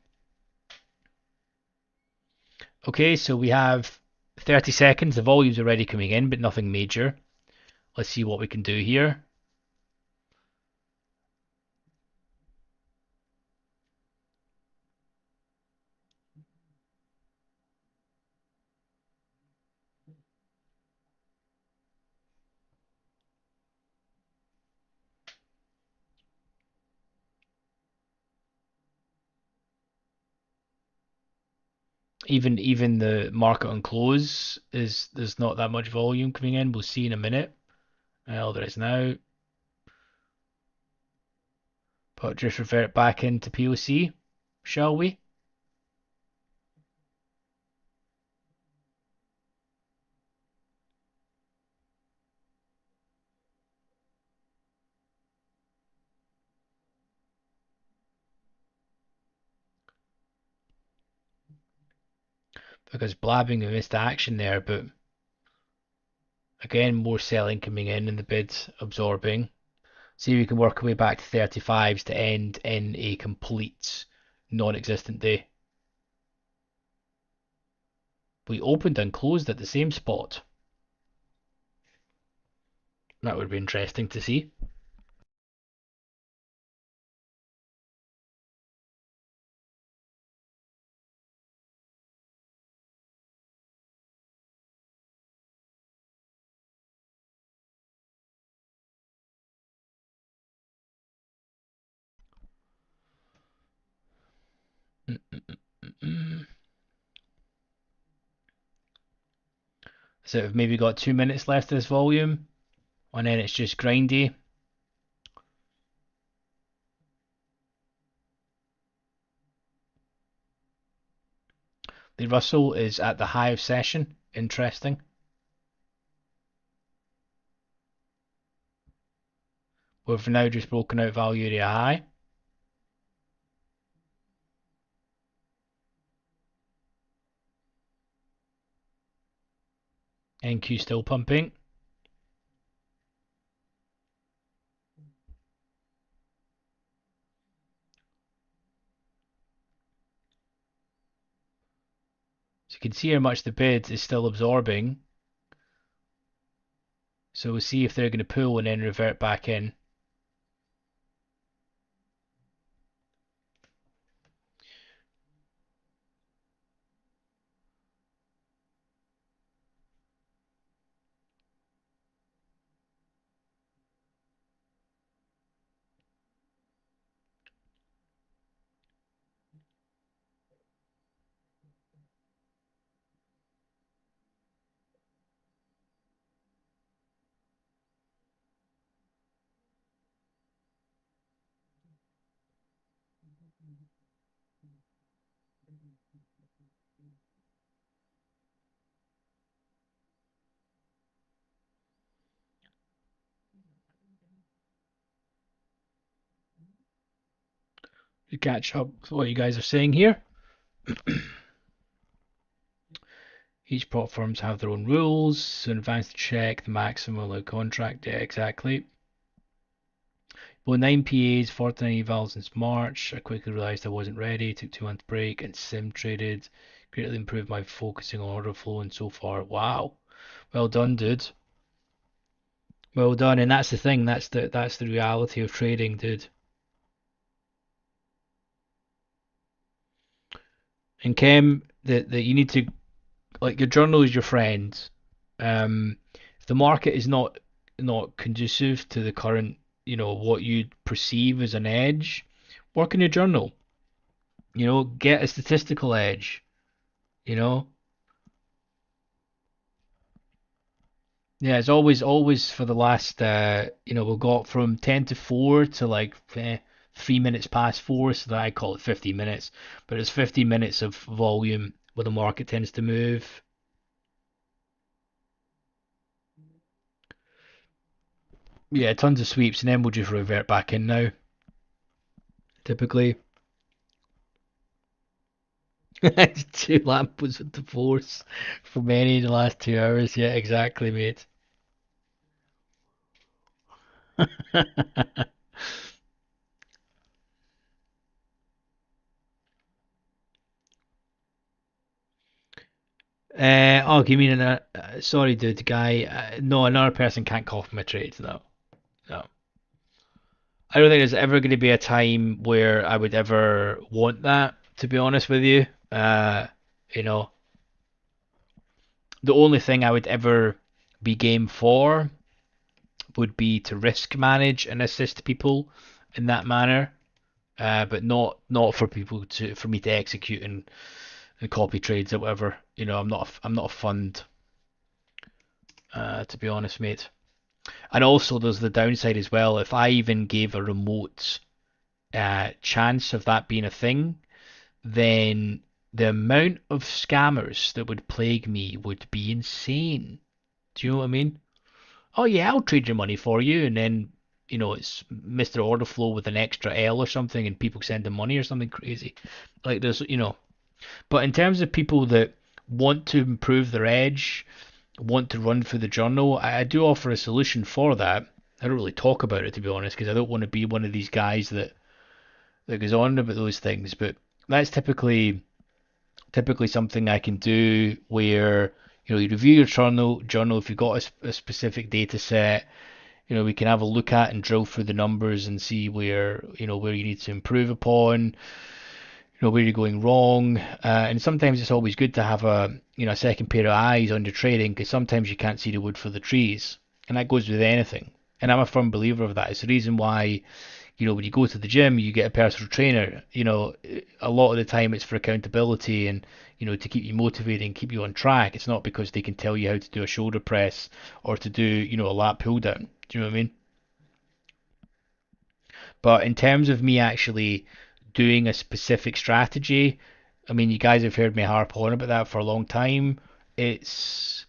Okay, so we have 30 seconds. The volume's already coming in, but nothing major. Let's see what we can do here. Even the market on close is there's not that much volume coming in. We'll see in a minute. Well, there is now. But just revert back into POC, shall we? Because blabbing missed action there, but again, more selling coming in and the bids absorbing. See if we can work our way back to 35s to end in a complete non-existent day. We opened and closed at the same spot. That would be interesting to see. So we've maybe got 2 minutes left of this volume, and then it's just grindy. The Russell is at the high of session. Interesting. We've now just broken out value area high. NQ still pumping. So you can see how much the bid is still absorbing. So we'll see if they're going to pull and then revert back in. To catch up with what you guys are saying here. Each prop firms have their own rules, so in advance to check the maximum allowed contract. Yeah, exactly. Well, 9 PAs, 49 evals since March. I quickly realized I wasn't ready, took 2 month break and sim traded. Greatly improved my focusing on order flow and so far. Wow. Well done, dude. Well done, and that's the thing, that's the reality of trading, dude. And Kem, that you need to, like, your journal is your friend. If the market is not conducive to the current, what you perceive as an edge, work in your journal. Get a statistical edge. You know, yeah, it's always for the last. We got from 10 to 4 to like 3 minutes past 4, so that I call it 50 minutes. But it's 50 minutes of volume where the market tends to move. Yeah, tons of sweeps, and then we'll just revert back in now. Typically, two lampos with the force for many in the last 2 hours. Yeah, exactly, mate. Oh, you mean sorry, dude, the guy? No, another person can't copy my trades. No, no. I don't think there's ever going to be a time where I would ever want that. To be honest with you, you know, the only thing I would ever be game for would be to risk manage and assist people in that manner, but not for people to for me to execute and copy trades or whatever. I'm not a fund, to be honest, mate. And also, there's the downside as well. If I even gave a remote chance of that being a thing, then the amount of scammers that would plague me would be insane. Do you know what I mean? Oh yeah, I'll trade your money for you, and then it's Mr. OrderFlow with an extra L or something, and people send him money or something crazy. Like there's. But in terms of people that want to improve their edge, want to run through the journal, I do offer a solution for that. I don't really talk about it to be honest, because I don't want to be one of these guys that goes on about those things. But that's typically something I can do where you review your journal if you've got a specific data set. We can have a look at and drill through the numbers and see where you need to improve upon, where you're going wrong. And sometimes it's always good to have a second pair of eyes on your trading because sometimes you can't see the wood for the trees, and that goes with anything. And I'm a firm believer of that. It's the reason why when you go to the gym, you get a personal trainer. A lot of the time it's for accountability and to keep you motivated and keep you on track. It's not because they can tell you how to do a shoulder press or to do a lat pull down. Do you know what I mean? But in terms of me actually doing a specific strategy, I mean, you guys have heard me harp on about that for a long time. It's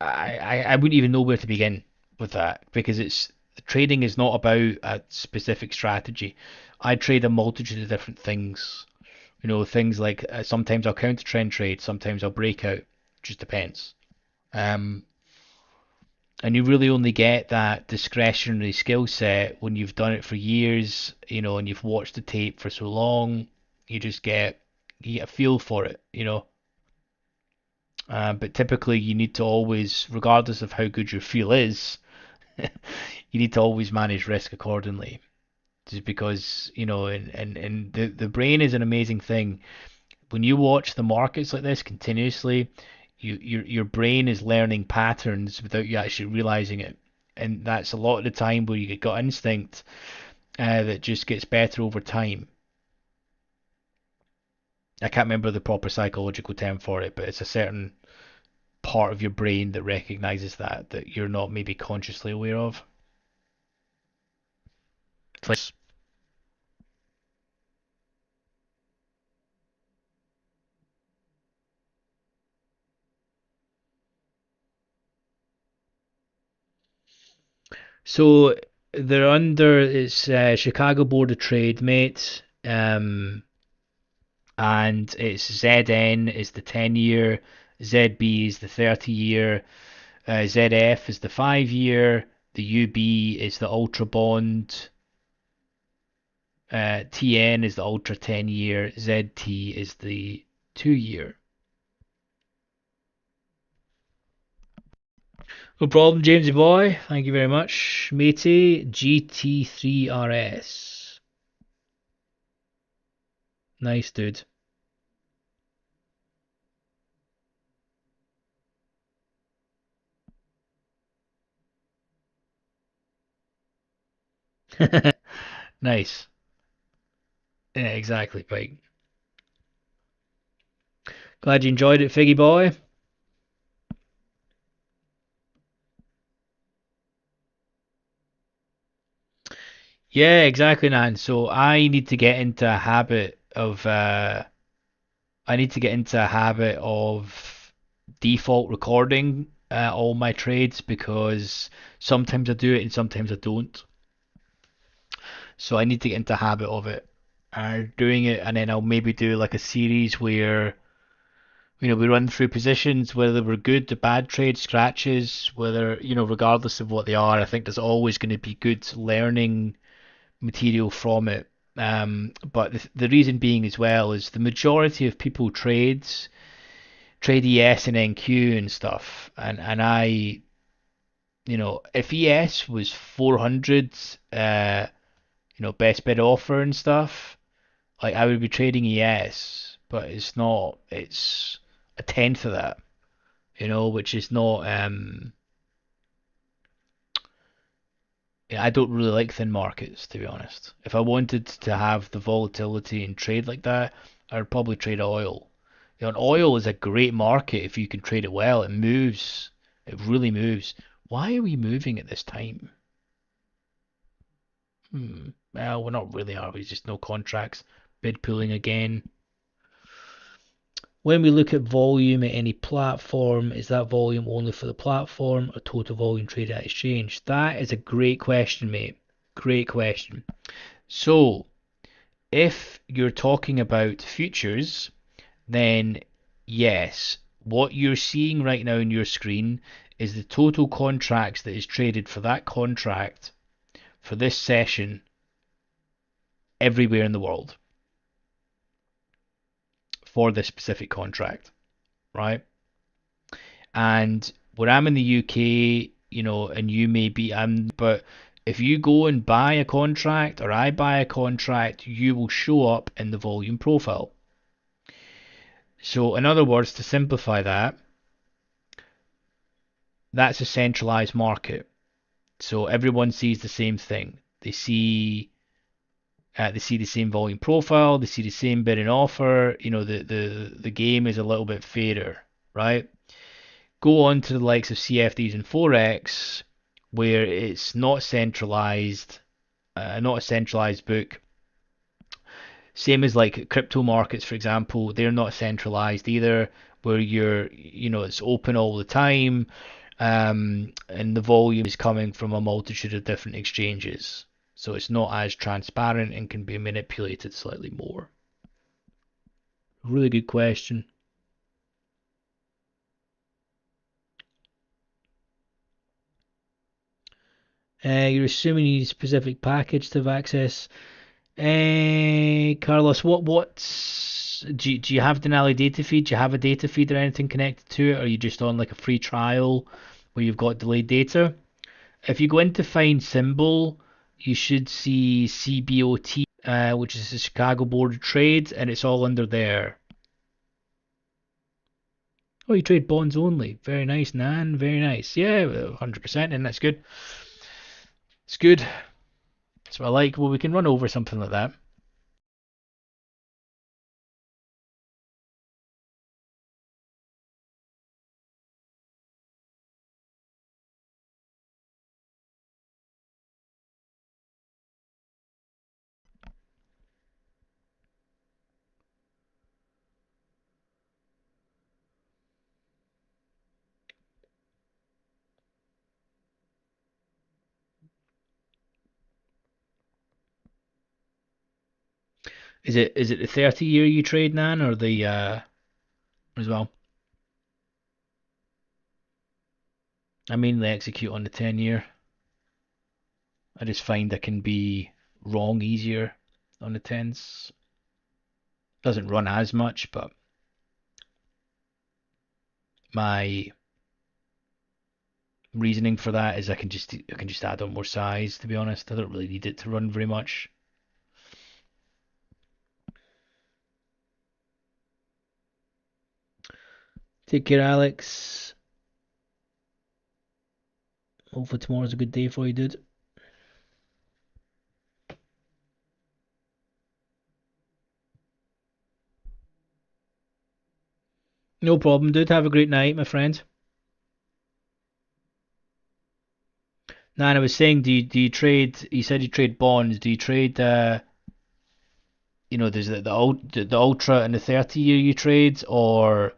I wouldn't even know where to begin with that because it's trading is not about a specific strategy. I trade a multitude of different things. Things like sometimes I'll counter trend trade, sometimes I'll break out. Just depends. Um, and you really only get that discretionary skill set when you've done it for years, and you've watched the tape for so long. You get a feel for it. But typically, you need to always, regardless of how good your feel is, you need to always manage risk accordingly. Just because, and the brain is an amazing thing. When you watch the markets like this continuously, your brain is learning patterns without you actually realizing it. And that's a lot of the time where you get gut instinct that just gets better over time. I can't remember the proper psychological term for it, but it's a certain part of your brain that recognizes that you're not maybe consciously aware of. It's like, so they're under it's Chicago Board of Trade, mate, and it's ZN is the 10 year, ZB is the 30 year, ZF is the 5 year, the UB is the Ultra Bond, TN is the Ultra 10 year, ZT is the 2 year. No problem, Jamesy boy. Thank you very much, matey. GT3RS. Nice, dude. Nice. Yeah, exactly, Pike. Glad you enjoyed it, Figgy boy. Yeah, exactly, Nan. So I need to get into a habit of default recording all my trades because sometimes I do it and sometimes I don't. So I need to get into the habit of it, doing it, and then I'll maybe do like a series where we run through positions, whether we're good, the bad trades, scratches, whether regardless of what they are. I think there's always going to be good learning material from it. But the reason being as well is the majority of people trade ES and NQ and stuff, and I, if ES was 400, best bid offer and stuff, like I would be trading ES, but it's not. It's a tenth of that, which is not. I don't really like thin markets, to be honest. If I wanted to have the volatility and trade like that, I'd probably trade oil. And oil is a great market if you can trade it well. It moves. It really moves. Why are we moving at this time? Well, we're not really, are we? Just no contracts. Bid pooling again. When we look at volume at any platform, is that volume only for the platform or total volume traded at exchange? That is a great question, mate. Great question. So, if you're talking about futures, then yes, what you're seeing right now on your screen is the total contracts that is traded for that contract for this session everywhere in the world for this specific contract, right? And when I'm in the UK, and you may be, but if you go and buy a contract or I buy a contract, you will show up in the volume profile. So in other words, to simplify that, that's a centralized market. So everyone sees the same thing. They see the same volume profile. They see the same bid and offer. The game is a little bit fairer, right? Go on to the likes of CFDs and Forex, where it's not centralized, not a centralized book. Same as like crypto markets, for example, they're not centralized either, where it's open all the time, and the volume is coming from a multitude of different exchanges. So it's not as transparent and can be manipulated slightly more. Really good question. You're assuming you need a specific package to have access. Carlos, what's do you have Denali data feed? Do you have a data feed or anything connected to it? Or are you just on like a free trial where you've got delayed data? If you go into find symbol, you should see CBOT, which is the Chicago Board of Trade, and it's all under there. Oh, you trade bonds only. Very nice, Nan. Very nice. Yeah, 100%, and that's good. It's good. That's what I like. Well, we can run over something like that. Is it the 30-year you trade, Nan, or the as well? I mainly execute on the 10-year. I just find I can be wrong easier on the 10s. Doesn't run as much, but my reasoning for that is I can just add on more size, to be honest. I don't really need it to run very much. Take care, Alex. Hopefully tomorrow's a good day for you, dude. No problem, dude. Have a great night, my friend. Nan, I was saying, do you trade? You said you trade bonds. Do you trade? There's the ultra and the 30-year you trade, or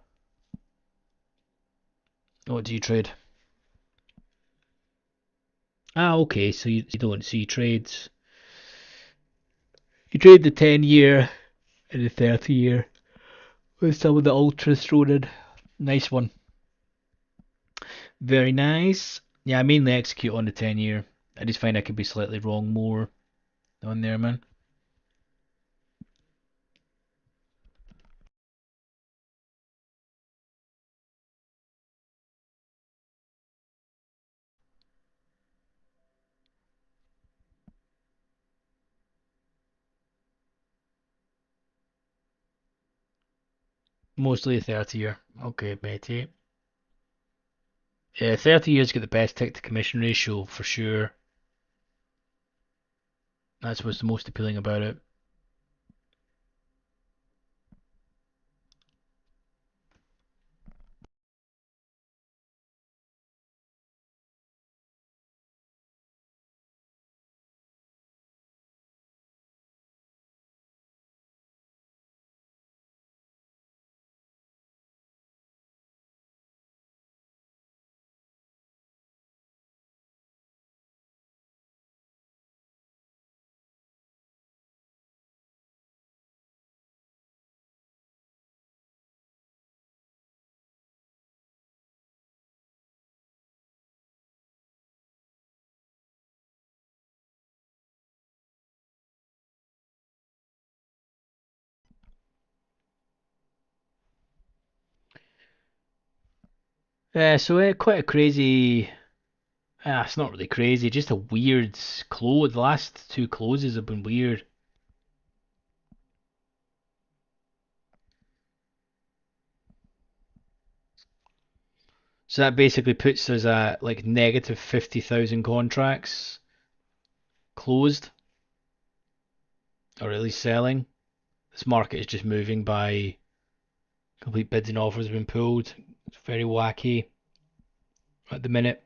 what do you trade? Ah, okay. So you don't. So you trade the 10-year and the 30-year with some of the ultras thrown in. Nice one. Very nice. Yeah, I mainly execute on the 10-year. I just find I could be slightly wrong more on there, man. Mostly a 30-year. Okay, Betty. Yeah, 30 years get the best tick to commission ratio for sure. That's what's the most appealing about it. So quite a crazy. It's not really crazy, just a weird close. The last two closes have been weird. So that basically puts us at like negative 50,000 contracts closed, or at least selling. This market is just moving by complete bids and offers have been pulled. It's very wacky at the minute.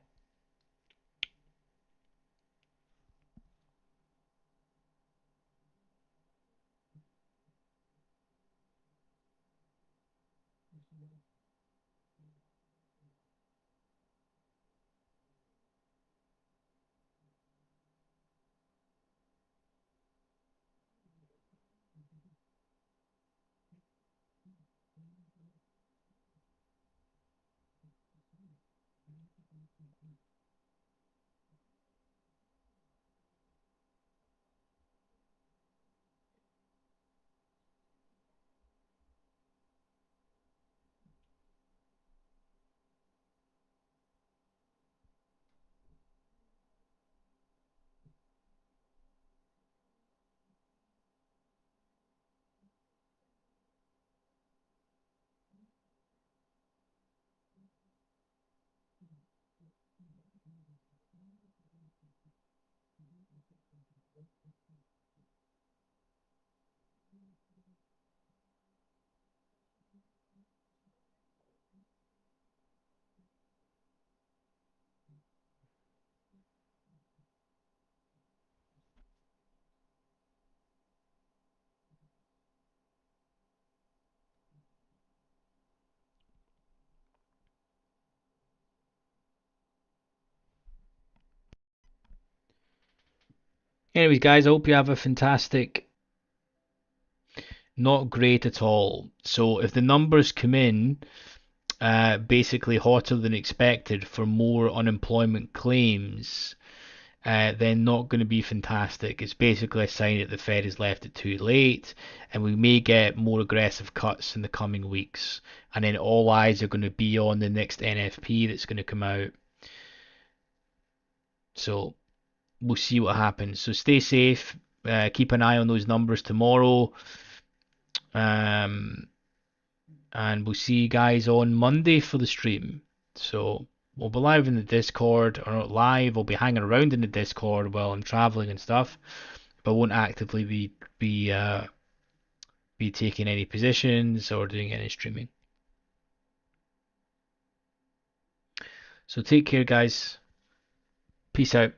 Anyways, guys, I hope you have a fantastic, not great at all. So if the numbers come in basically hotter than expected for more unemployment claims, then not going to be fantastic. It's basically a sign that the Fed has left it too late, and we may get more aggressive cuts in the coming weeks. And then all eyes are going to be on the next NFP that's going to come out. So we'll see what happens. So stay safe. Keep an eye on those numbers tomorrow. Um, and we'll see you guys on Monday for the stream. So we'll be live in the Discord, or not live. We'll be hanging around in the Discord while I'm traveling and stuff, but won't actively be taking any positions or doing any streaming. So take care, guys. Peace out.